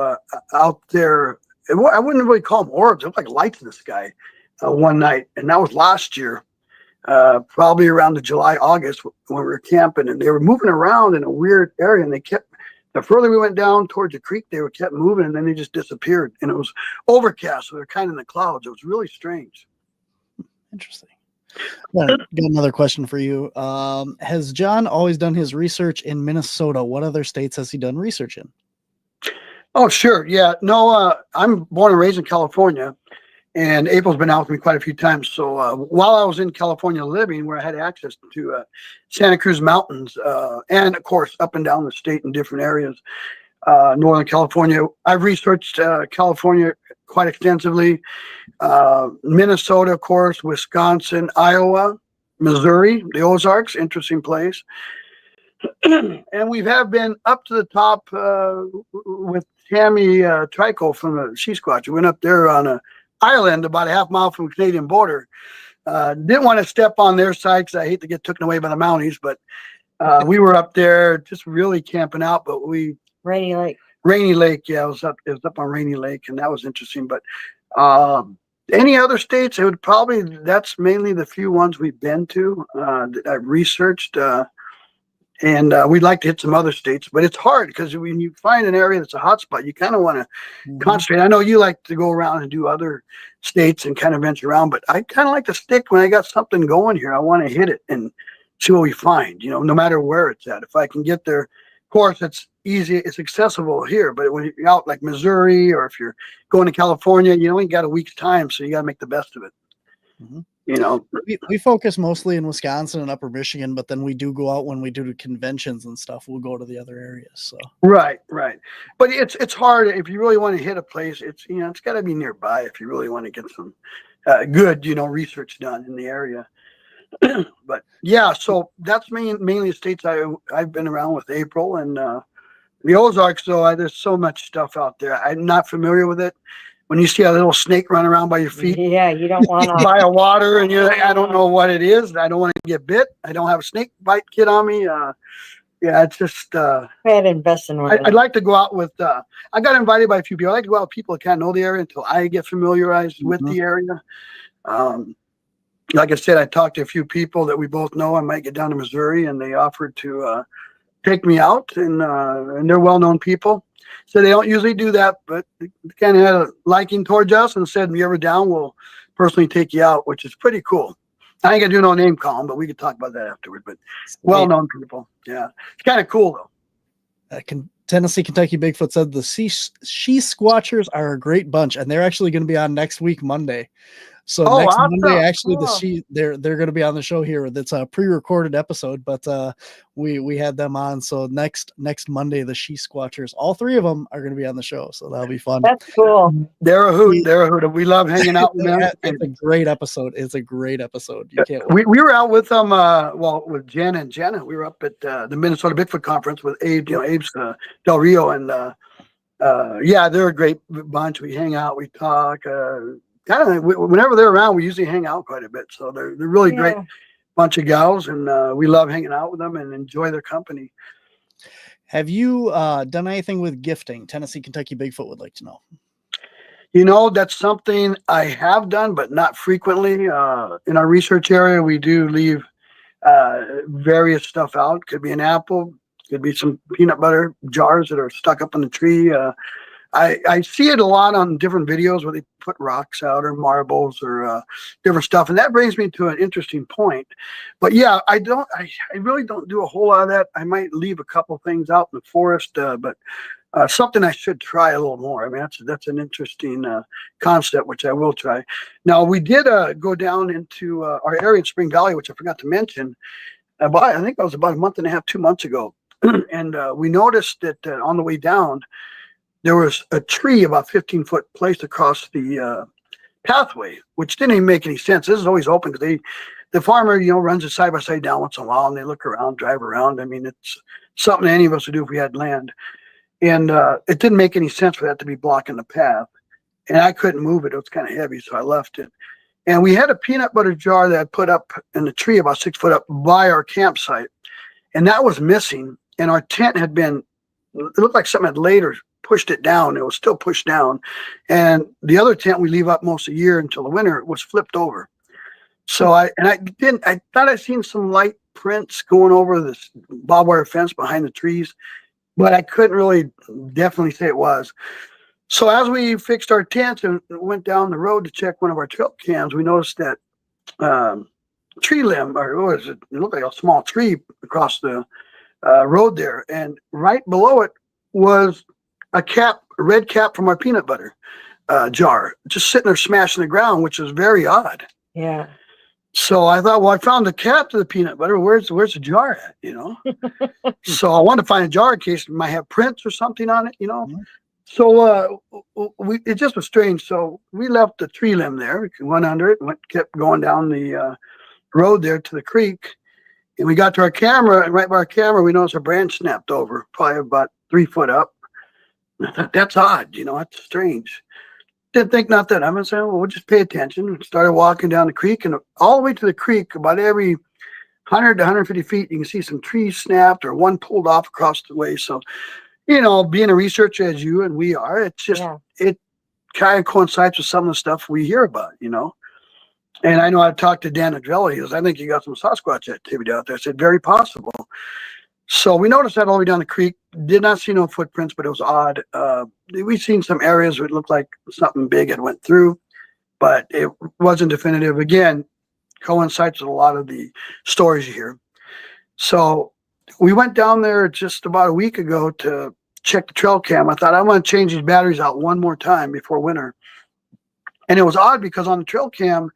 out there. I wouldn't really call them orbs. They look like lights in the sky one night. And that was last year, probably around the July, August, when we were camping. And they were moving around in a weird area. And the further we went down towards the creek, they kept moving, and then they just disappeared. And it was overcast, so they're kind of in the clouds. It was really strange. Interesting. Got another question for you. Has John always done his research in Minnesota? What other states has he done research in? Oh, sure. Yeah. No, I'm born and raised in California, and April's been out with me quite a few times. So while I was in California living, where I had access to Santa Cruz Mountains, and of course up and down the state in different areas, Northern California. I've researched California quite extensively. Minnesota, of course, Wisconsin, Iowa, Missouri, the Ozarks, interesting place. And we have been up to the top with Tammy Trico from the She Squatch. We went up there on an island about a half mile from the Canadian border. Didn't want to step on their side because I hate to get taken away by the Mounties, but we were up there just really camping out. But Rainy Lake, yeah, it was up on Rainy Lake, and that was interesting. But any other states, that's mainly the few ones we've been to that I've researched. And we'd like to hit some other states, but it's hard because when you find an area that's a hot spot, you kind of want to concentrate. I know you like to go around and do other states and kind of venture around, but I kind of like to stick when I got something going here. I want to hit it and see what we find, no matter where it's at. If I can get there, of course, it's easy. It's accessible here, but when you're out like Missouri or if you're going to California, you only got a week's time, so you got to make the best of it. Mm-hmm. We focus mostly in Wisconsin and Upper Michigan, but then we do go out when we do conventions and stuff. We'll go to the other areas. So right. But it's hard if you really want to hit a place. It's got to be nearby if you really want to get some good research done in the area. But yeah, so that's mainly the states I've been around with April and the Ozarks. Though there's so much stuff out there. I'm not familiar with it. When you see a little snake run around by your feet, yeah, you don't want to by a water, and you're like, I don't know what it is. I don't want to get bit. I don't have a snake bite kit on me. It's just. I had to invest in one. I'd like to go out with. I got invited by a few people. I like to go out with people that can't know the area until I get familiarized with the area. Like I said, I talked to a few people that we both know. I might get down to Missouri, and they offered to take me out, and they're well-known people. So they don't usually do that, but they kind of had a liking towards us and said, if you're ever down, we'll personally take you out, which is pretty cool. I ain't gonna do no name calling, but we could talk about that afterward. But well-known people, yeah, it's kind of cool though. Tennessee Kentucky Bigfoot said the She Squatchers are a great bunch, and they're actually going to be on next week Monday. So next awesome. Monday, actually, they're going to be on the show here. That's a pre-recorded episode, but we had them on. So next Monday, the She Squatchers, all three of them are going to be on the show. So that'll be fun. That's cool. They're a hoot. We love hanging out with them. It's a great episode. You can't. We were out with them. With Jen and Jenna, we were up at the Minnesota Bigfoot Conference with Abe. Abe's Del Rio, and they're a great bunch. We hang out, we talk. Whenever they're around, we usually hang out quite a bit. So they're really great bunch of gals, and we love hanging out with them and enjoy their company. Have you done anything with gifting? Tennessee Kentucky Bigfoot would like to know. That's something I have done, but not frequently. In our research area, we do leave various stuff out. Could be an apple, could be some peanut butter jars that are stuck up in the tree. I see it a lot on different videos where they put rocks out or marbles or different stuff. And that brings me to an interesting point. But yeah, I really don't do a whole lot of that. I might leave a couple things out in the forest, but something I should try a little more. I mean, that's an interesting concept, which I will try. Now, we did go down into our area in Spring Valley, which I forgot to mention. I think that was about a month and a half, 2 months ago. And we noticed that on the way down, there was a tree about 15 foot placed across the pathway, which didn't even make any sense. This is always open because the farmer, runs it side by side down once in a while, and they look around, drive around. I mean, it's something any of us would do if we had land. And it didn't make any sense for that to be blocking the path. And I couldn't move it. It was kind of heavy, so I left it. And we had a peanut butter jar that I put up in the tree about 6 foot up by our campsite. And that was missing. And our tent it looked like something had later pushed it down. It was still pushed down. And the other tent we leave up most of the year until the winter was flipped over. So I thought I seen some light prints going over this barbed wire fence behind the trees, but I couldn't really definitely say it was. So as we fixed our tents and went down the road to check one of our trail cams, we noticed that tree limb, or what is it? It looked like a small tree across the road there. And right below it was a red cap from our peanut butter jar, just sitting there smashing the ground, which is very odd. Yeah. So I thought, well, I found the cap to the peanut butter. Where's the jar at? So I wanted to find a jar in case it might have prints or something on it. Mhm. So it just was strange. So we left the tree limb there. We went under it and kept going down the road there to the creek. And we got to our camera, and right by our camera, we noticed a branch snapped over, probably about 3 foot up. And I thought, that's odd, that's strange. Didn't think nothing. I'm saying, well, we'll just pay attention. We started walking down the creek, and all the way to the creek, about every 100 to 150 feet, you can see some trees snapped or one pulled off across the way. So, being a researcher as you and we are, it's just, it kind of coincides with some of the stuff we hear about, And I know I talked to Dan Adrella. He goes, I think you got some Sasquatch activity out there. I said, very possible. So we noticed that all the way down the creek. Did not see no footprints, but it was odd. We've seen some areas where it looked like something big had went through, but it wasn't definitive. Again, coincides with a lot of the stories you hear. So we went down there just about a week ago to check the trail cam. I thought, I want to change these batteries out one more time before winter. And it was odd because on the trail cam,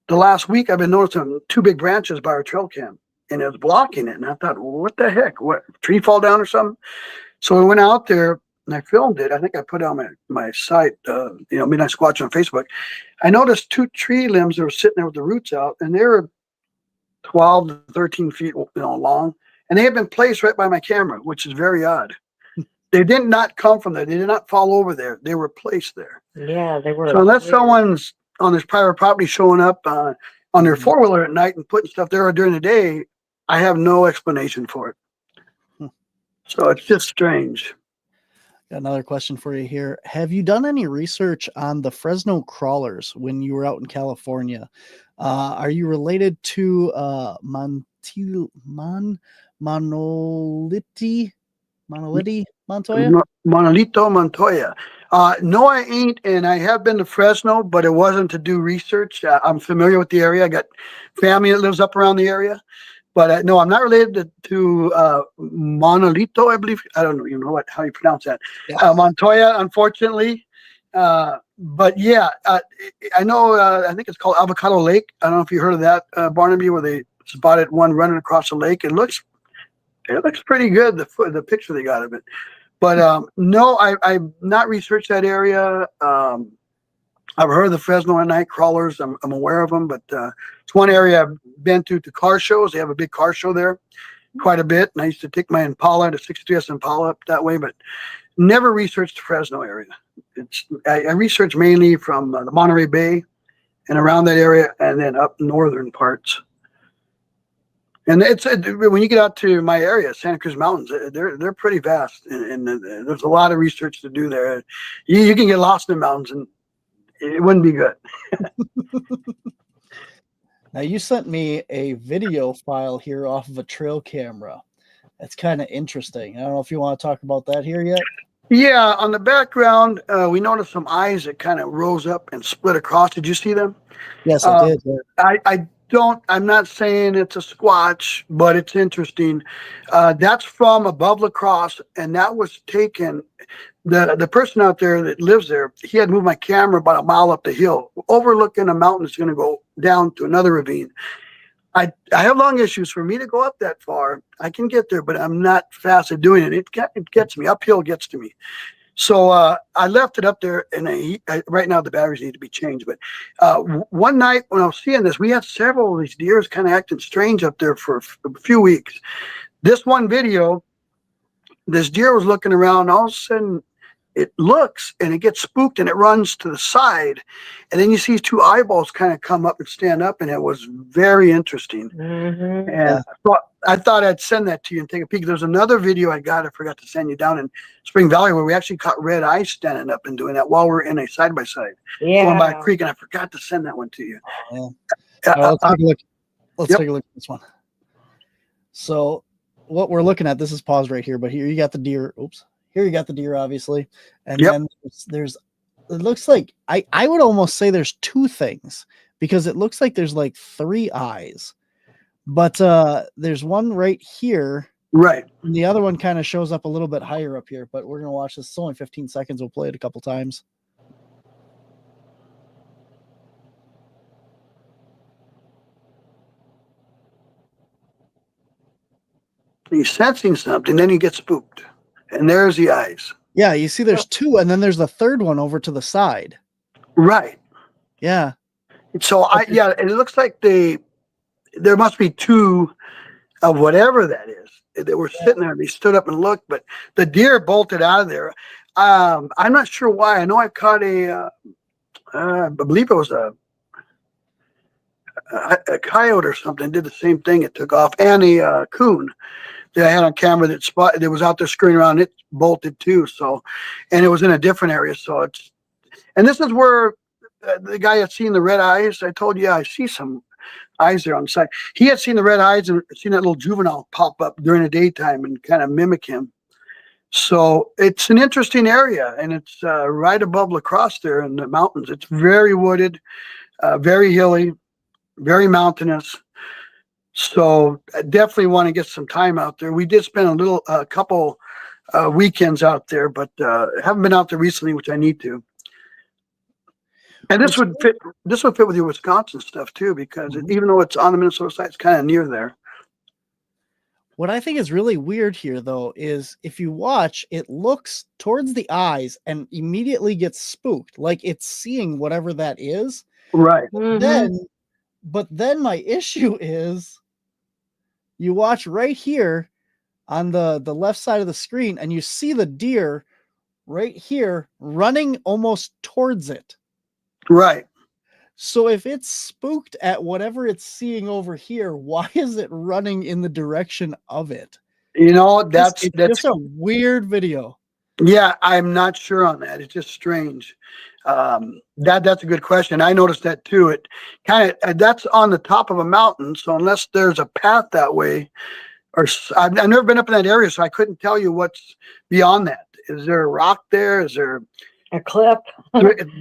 the last week I've been noticing 2 big branches by our trail cam, and it was blocking it. And I thought, well, what the heck? What, tree fall down or something? So we went out there and I filmed it. I think I put it on my site, Midnight Squatchers on Facebook. I noticed 2 tree limbs that were sitting there with the roots out, and they were 12 to 13 feet long. And they had been placed right by my camera, which is very odd. They did not come from there. They did not fall over there. They were placed there. Yeah, they were. So unless someone's on this private property showing up on their 4-wheeler at night and putting stuff there during the day, I have no explanation for it. So it's just strange. Got another question for you here. Have you done any research on the Fresno crawlers when you were out in California? Are you related to Monolito Montoya? No, I ain't, and I have been to Fresno, but it wasn't to do research. I'm familiar with the area. I got family that lives up around the area, but no, I'm not related to Monolito, I believe. I don't even know how you pronounce that. Yeah. Montoya, unfortunately. But yeah, I know, I think it's called Avocado Lake. I don't know if you heard of that, Barnaby, where they spotted one running across the lake. It looks pretty good, the picture they got of it. But no, I've not researched that area. I've heard of the Fresno at night crawlers. I'm aware of them, but it's one area I've been to car shows. They have a big car show there quite a bit. And I used to take my Impala, the 63S Impala up that way, but never researched the Fresno area. I researched mainly from the Monterey Bay and around that area, and then up northern parts. And it's when you get out to my area, Santa Cruz Mountains, they're pretty vast, and there's a lot of research to do there. You can get lost in the mountains, and it wouldn't be good. Now, you sent me a video file here off of a trail camera. That's kind of interesting. I don't know if you want to talk about that here yet. Yeah, on the background, we noticed some eyes that kind of rose up and split across. Did you see them? Yes, I did. I'm not saying it's a squatch, but it's interesting. That's from above La Crosse, and that was taken. The person out there that lives there, he had moved my camera about a mile up the hill, overlooking a mountain that's going to go down to another ravine. I have long issues. For me to go up that far, I can get there, but I'm not fast at doing it. It gets me. Uphill gets to me. So I left it up there, and right now the batteries need to be changed. But one night when I was seeing this, we had several of these deers kind of acting strange up there for a few weeks. This one video, this deer was looking around, and all of a sudden it looks and it gets spooked and it runs to the side. And then you see 2 eyeballs kind of come up and stand up, and it was very interesting. Mm-hmm. And I thought I'd send that to you and take a peek. There's another video I forgot to send you down in Spring Valley where we actually caught red eyes standing up and doing that while we're in a side-by-side going by a creek, and I forgot to send that one to you. Let's take a look. Let's take a look at this one. So what we're looking at, this is paused right here, but here you got the deer. Oops. Here you got the deer, obviously. And then there's it looks like, I would almost say there's 2 things, because it looks like there's like 3 eyes. But there's one right here. Right. And the other one kind of shows up a little bit higher up here, but we're going to watch this. It's only 15 seconds. We'll play it a couple times. He's sensing something, then he gets spooked. And there's the eyes. Yeah, you see there's two, and then there's the third one over to the side. Right. Yeah. So it looks like there must be two of whatever that is. They were sitting there and they stood up and looked, but the deer bolted out of there. I'm not sure why. I know I caught I believe it was a coyote or something, did the same thing. It took off. And a coon that I had on camera that was out there scurrying around. It bolted too. So, and it was in a different area. So and this is where the guy had seen the red eyes. I told you, I see some eyes there on the side. He had seen the red eyes and seen that little juvenile pop up during the daytime and kind of mimic him. So it's an interesting area, and it's right above La Crosse there in the mountains. It's very wooded, very hilly, very mountainous. So I definitely want to get some time out there. We did spend a couple weekends out there, but haven't been out there recently, which I need to. And this would fit with your Wisconsin stuff too, because even though it's on the Minnesota side, it's kind of near there. What I think is really weird here, though, is if you watch, it looks towards the eyes and immediately gets spooked, like it's seeing whatever that is. Right. But then my issue is you watch right here on the left side of the screen and you see the deer right here running almost towards it. Right. So if it's spooked at whatever it's seeing over here, why is it running in the direction of it? You know, that's just a weird video. Yeah, I'm not sure on that. It's just strange. That's a good question. I noticed that too. It kind of that's on the top of a mountain, so unless there's a path that way, or I've never been up in that area, so I couldn't tell you what's beyond that. Is there a rock there? Is there a cliff?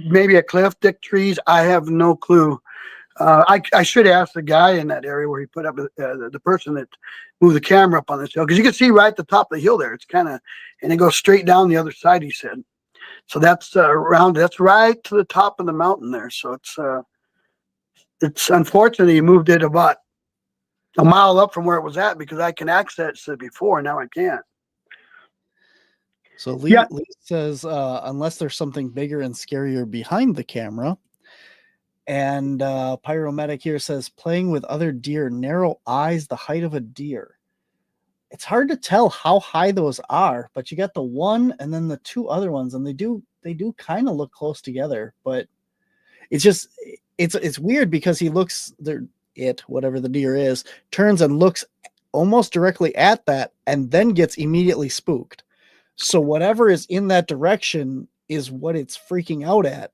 Maybe a cliff, thick trees. I have no clue. I should ask the guy in that area where he put up the person that moved the camera up on this hill, because you can see right at the top of the hill there. It's kind of, and it goes straight down the other side, he said. So that's that's right to the top of the mountain there. So it's unfortunately he moved it about a mile up from where it was at, because I can access it before, now I can't. So Lee says, unless there's something bigger and scarier behind the camera. And Pyromedic here says, playing with other deer, narrow eyes, the height of a deer. It's hard to tell how high those are, but you got the one and then the two other ones, and they do kind of look close together, but it's just, it's weird because he looks there, whatever the deer is, turns and looks almost directly at that and then gets immediately spooked. So whatever is in that direction is what it's freaking out at.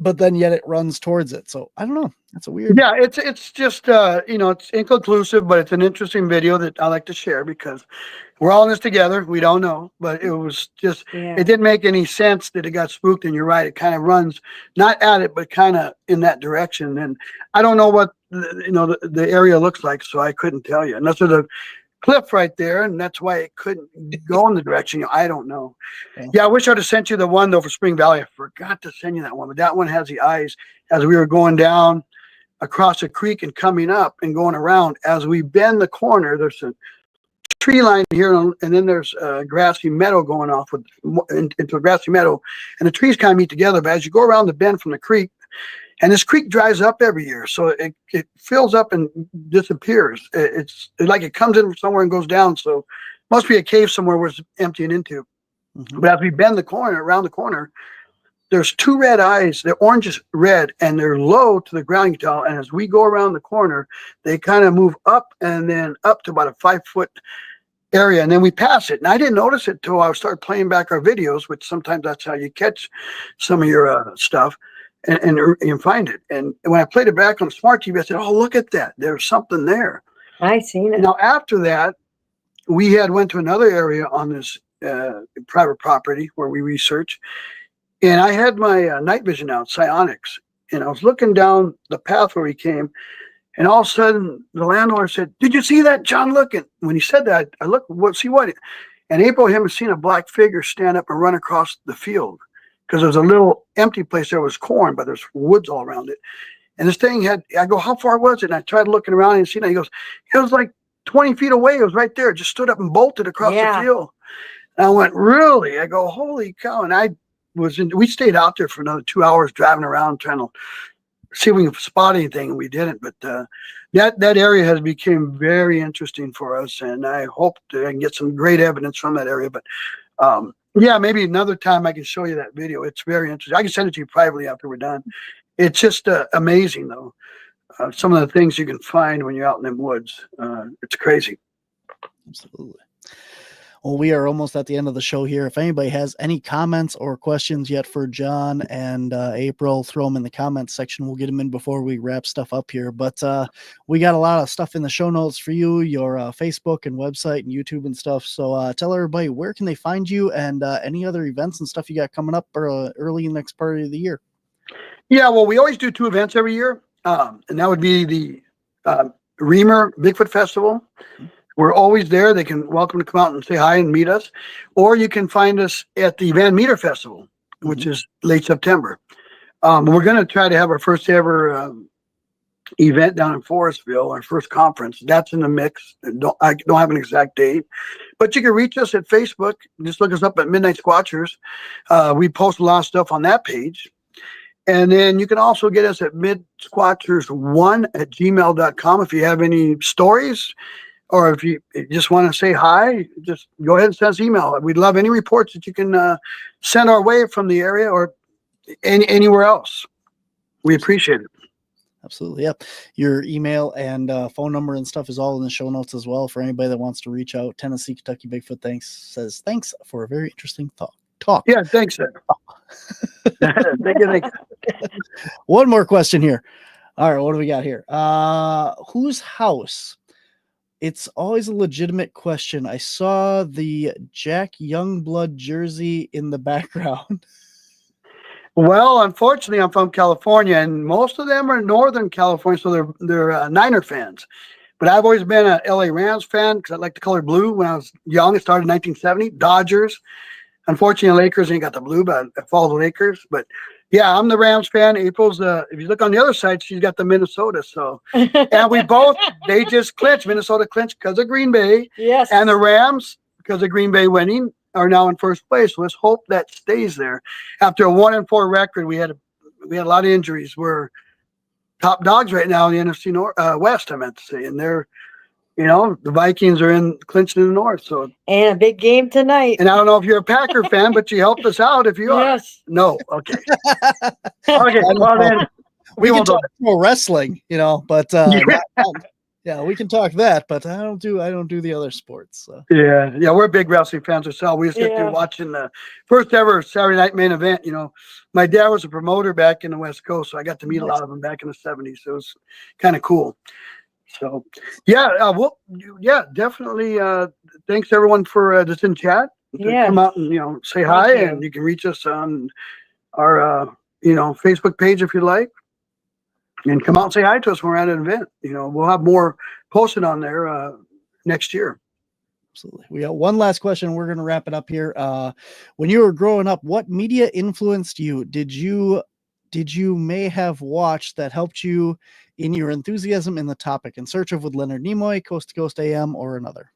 But then yet it runs towards it. So I don't know. That's a weird. Yeah, it's just it's inconclusive, but it's an interesting video that I like to share, because we're all in this together. We don't know, but it was just it didn't make any sense that it got spooked. And you're right, it kind of runs not at it, but kind of in that direction. And I don't know what the area looks like, so I couldn't tell you. Unless there's a cliff right there, and that's why it couldn't go in the direction. I don't know. Yeah, I wish I'd have sent you the one though for Spring Valley. I forgot to send you that one, but that one has the eyes as we were going down across a creek and coming up and going around. As we bend the corner, there's a tree line here, and then there's a grassy meadow going off into a grassy meadow, and the trees kind of meet together. But as you go around the bend from the creek, and this creek dries up every year, so it fills up and disappears. It's like it comes in from somewhere and goes down. So must be a cave somewhere where it's emptying into. Mm-hmm. But as we bend the corner, around the corner, there's two red eyes. They're orange red, and they're low to the ground, you tell. And as we go around the corner, they kind of move up and then up to about a 5-foot area, and then we pass it. And I didn't notice it till I started playing back our videos, which sometimes that's how you catch some of your stuff. And find it. And when I played it back on the smart TV, I said, "Oh, look at that! There's something there." I seen it. Now after that, we went to another area on this private property where we research, and I had my night vision out, psionics, and I was looking down the path where we came, and all of a sudden the landlord said, "Did you see that, John? Look!" And when he said that, I looked. See what? And April and him had seen a black figure stand up and run across the field. Because there was a little empty place there was corn, but there's woods all around it. And this thing I go, "How far was it?" And I tried looking around and seeing it. He goes, "It was like 20 feet away. It was right there. It just stood up and bolted across the field. And I went, really? I go, holy cow. And we stayed out there for another 2 hours driving around trying to see if we could spot anything, and we didn't. But that area has become very interesting for us, and I hope that I can get some great evidence from that area. But maybe another time I can show you that video. It's very interesting. I can send it to you privately after we're done. It's just amazing, though. Some of the things you can find when you're out in the woods. It's crazy. Absolutely. Well, we are almost at the end of the show here. If anybody has any comments or questions yet for John and April, throw them in the comments section. We'll get them in before we wrap stuff up here. But we got a lot of stuff in the show notes for you, your Facebook and website and YouTube and stuff. So tell everybody, where can they find you, and any other events and stuff you got coming up early in the next part of the year? Yeah, well, we always do 2 events every year. And that would be the Reamer Bigfoot Festival. We're always there. They can welcome to come out and say hi and meet us. Or you can find us at the Van Meter Festival, which is late September. We're going to try to have our first ever event down in Forestville, our first conference. That's in the mix. I don't have an exact date. But you can reach us at Facebook. Just look us up at Midnight Squatchers. We post a lot of stuff on that page. And then you can also get us at midsquatchers1@gmail.com if you have any stories, or if you just want to say hi, just go ahead and send us an email. We'd love any reports that you can send our way from the area or anywhere else. We appreciate it. Absolutely. Yep. Your email and phone number and stuff is all in the show notes as well for anybody that wants to reach out. Tennessee, Kentucky Bigfoot says thanks for a very interesting talk. Yeah, thanks, sir. Thank you. One more question here. All right, what do we got here? Whose house? It's always a legitimate question. I saw the Jack Youngblood jersey in the background. Well, unfortunately, I'm from California, and most of them are Northern California, so they're Niner fans. But I've always been a LA Rams fan because I like the color blue. When I was young, it started in 1970. Dodgers. Unfortunately, Lakers ain't got the blue, but I follow the Lakers. But yeah, I'm the Rams fan. April's if you look on the other side, she's got the Minnesota. So, and they just clinched. Minnesota clinched because of Green Bay. Yes. And the Rams, because of Green Bay winning, are now in first place. So let's hope that stays there. After a 1-4 record, we had a lot of injuries. We're top dogs right now in the NFC West, I meant to say, and they're. The Vikings are clinching in the North. So, and a big game tonight. And I don't know if you're a Packer fan, but you helped us out if you are. Yes. No. Okay. Okay. Well, then we can talk more wrestling, but yeah, we can talk that, but I don't do the other sports. So. Yeah. We're big wrestling fans ourselves. We just get through watching the first ever Saturday night main event. My dad was a promoter back in the West Coast, so I got to meet a lot of them back in the 70s. So it was kind of cool. So, definitely. Thanks everyone for just in chat. Come out and say hi, and you can reach us on our Facebook page if you like, and come out and say hi to us when we're at an event. We'll have more posted on there next year. Absolutely. We got one last question. We're going to wrap it up here. When you were growing up, what media influenced you? Did you may have watched that helped you in your enthusiasm in the topic? In Search of with Leonard Nimoy, Coast to Coast AM, or another?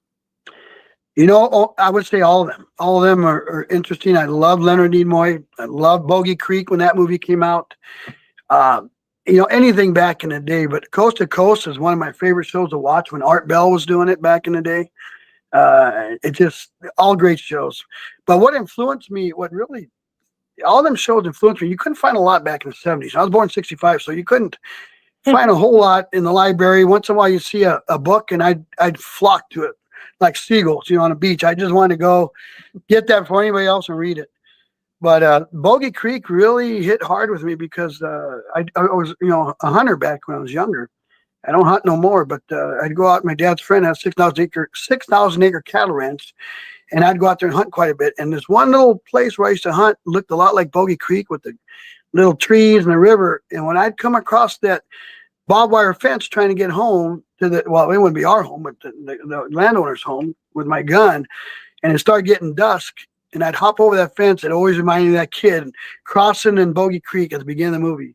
I would say all of them. All of them are interesting. I love Leonard Nimoy. I love Bogey Creek when that movie came out. Anything back in the day. But Coast to Coast is one of my favorite shows to watch when Art Bell was doing it back in the day. It just all great shows. But what influenced me, all them shows influenced me. You couldn't find a lot back in the 70s. I was born in 65, so you couldn't find a whole lot in the library. Once in a while you see a book, and I'd flock to it like seagulls, on a beach. I just wanted to go get that before anybody else and read it. But Bogey Creek really hit hard with me because I was, a hunter back when I was younger. I don't hunt no more, but I'd go out. My dad's friend has 6,000 acre cattle ranch, and I'd go out there and hunt quite a bit. And this one little place where I used to hunt looked a lot like Bogey Creek with the little trees and the river. And when I'd come across that barbed wire fence trying to get home to it wouldn't be our home, but the landowner's home with my gun, and it started getting dusk, and I'd hop over that fence. It always reminded me of that kid crossing in Bogey Creek at the beginning of the movie.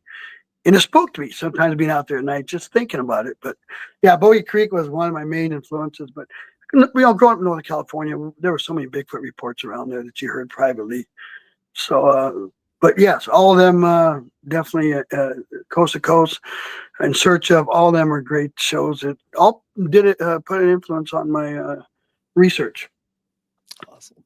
And it spooked me sometimes being out there at night, just thinking about it. But yeah, Bowie Creek was one of my main influences. But growing up in Northern California, there were so many Bigfoot reports around there that you heard privately. So, but yes, all of them definitely coast to coast. In Search Of, all of them are great shows that all put an influence on my research. Awesome.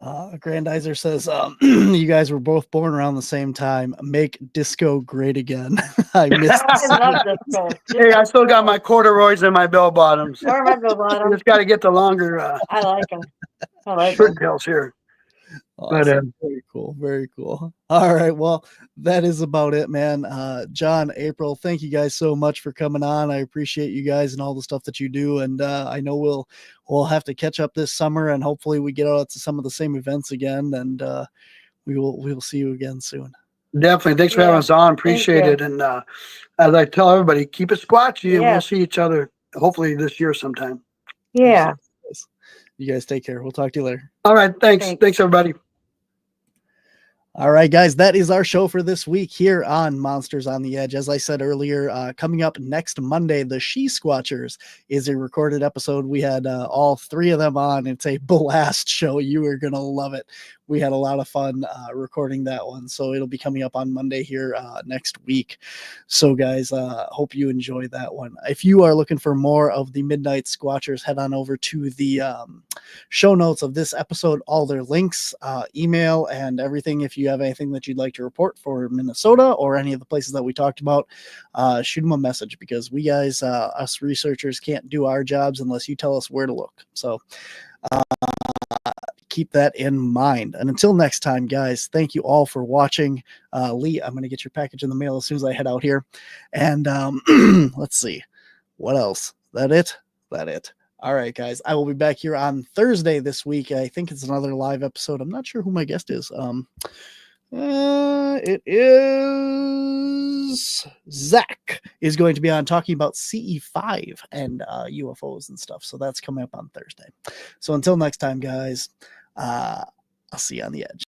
Grandizer says, you guys were both born around the same time. Make disco great again. I missed I love disco. Hey, I still got my corduroys and my bell bottoms. Or my bell I bottom. just got to get the longer I like them. I like them. shirt tails here. Awesome. Very cool. Very cool. All right. Well, that is about it, man. John, April, thank you guys so much for coming on. I appreciate you guys and all the stuff that you do. And I know we'll have to catch up this summer, and hopefully we get out to some of the same events again. And we will see you again soon. Definitely. Thanks for having us on. Appreciate it. And as I tell everybody, keep it squatchy, and we'll see each other hopefully this year sometime. Yeah. You guys take care. We'll talk to you later. All right. Thanks everybody. All right, guys, that is our show for this week here on Monsters on the Edge. As I said earlier, coming up next Monday, the She Squatchers is a recorded episode. We had all three of them on. It's a blast show. You are going to love it. We had a lot of fun recording that one. So it'll be coming up on Monday here next week. So, guys, hope you enjoy that one. If you are looking for more of the Midnight Squatchers, head on over to the show notes of this episode, all their links, email, and everything. If you have anything that you'd like to report for Minnesota or any of the places that we talked about, shoot them a message, because we guys, us researchers, can't do our jobs unless you tell us where to look. So keep that in mind. And until next time, guys, thank you all for watching. Lee, I'm going to get your package in the mail as soon as I head out here. And let's see. What else? That it? All right, guys. I will be back here on Thursday this week. I think it's another live episode. I'm not sure who my guest is. It is Zach is going to be on talking about CE5 and UFOs and stuff. So that's coming up on Thursday. So until next time, guys, I'll see you on the edge.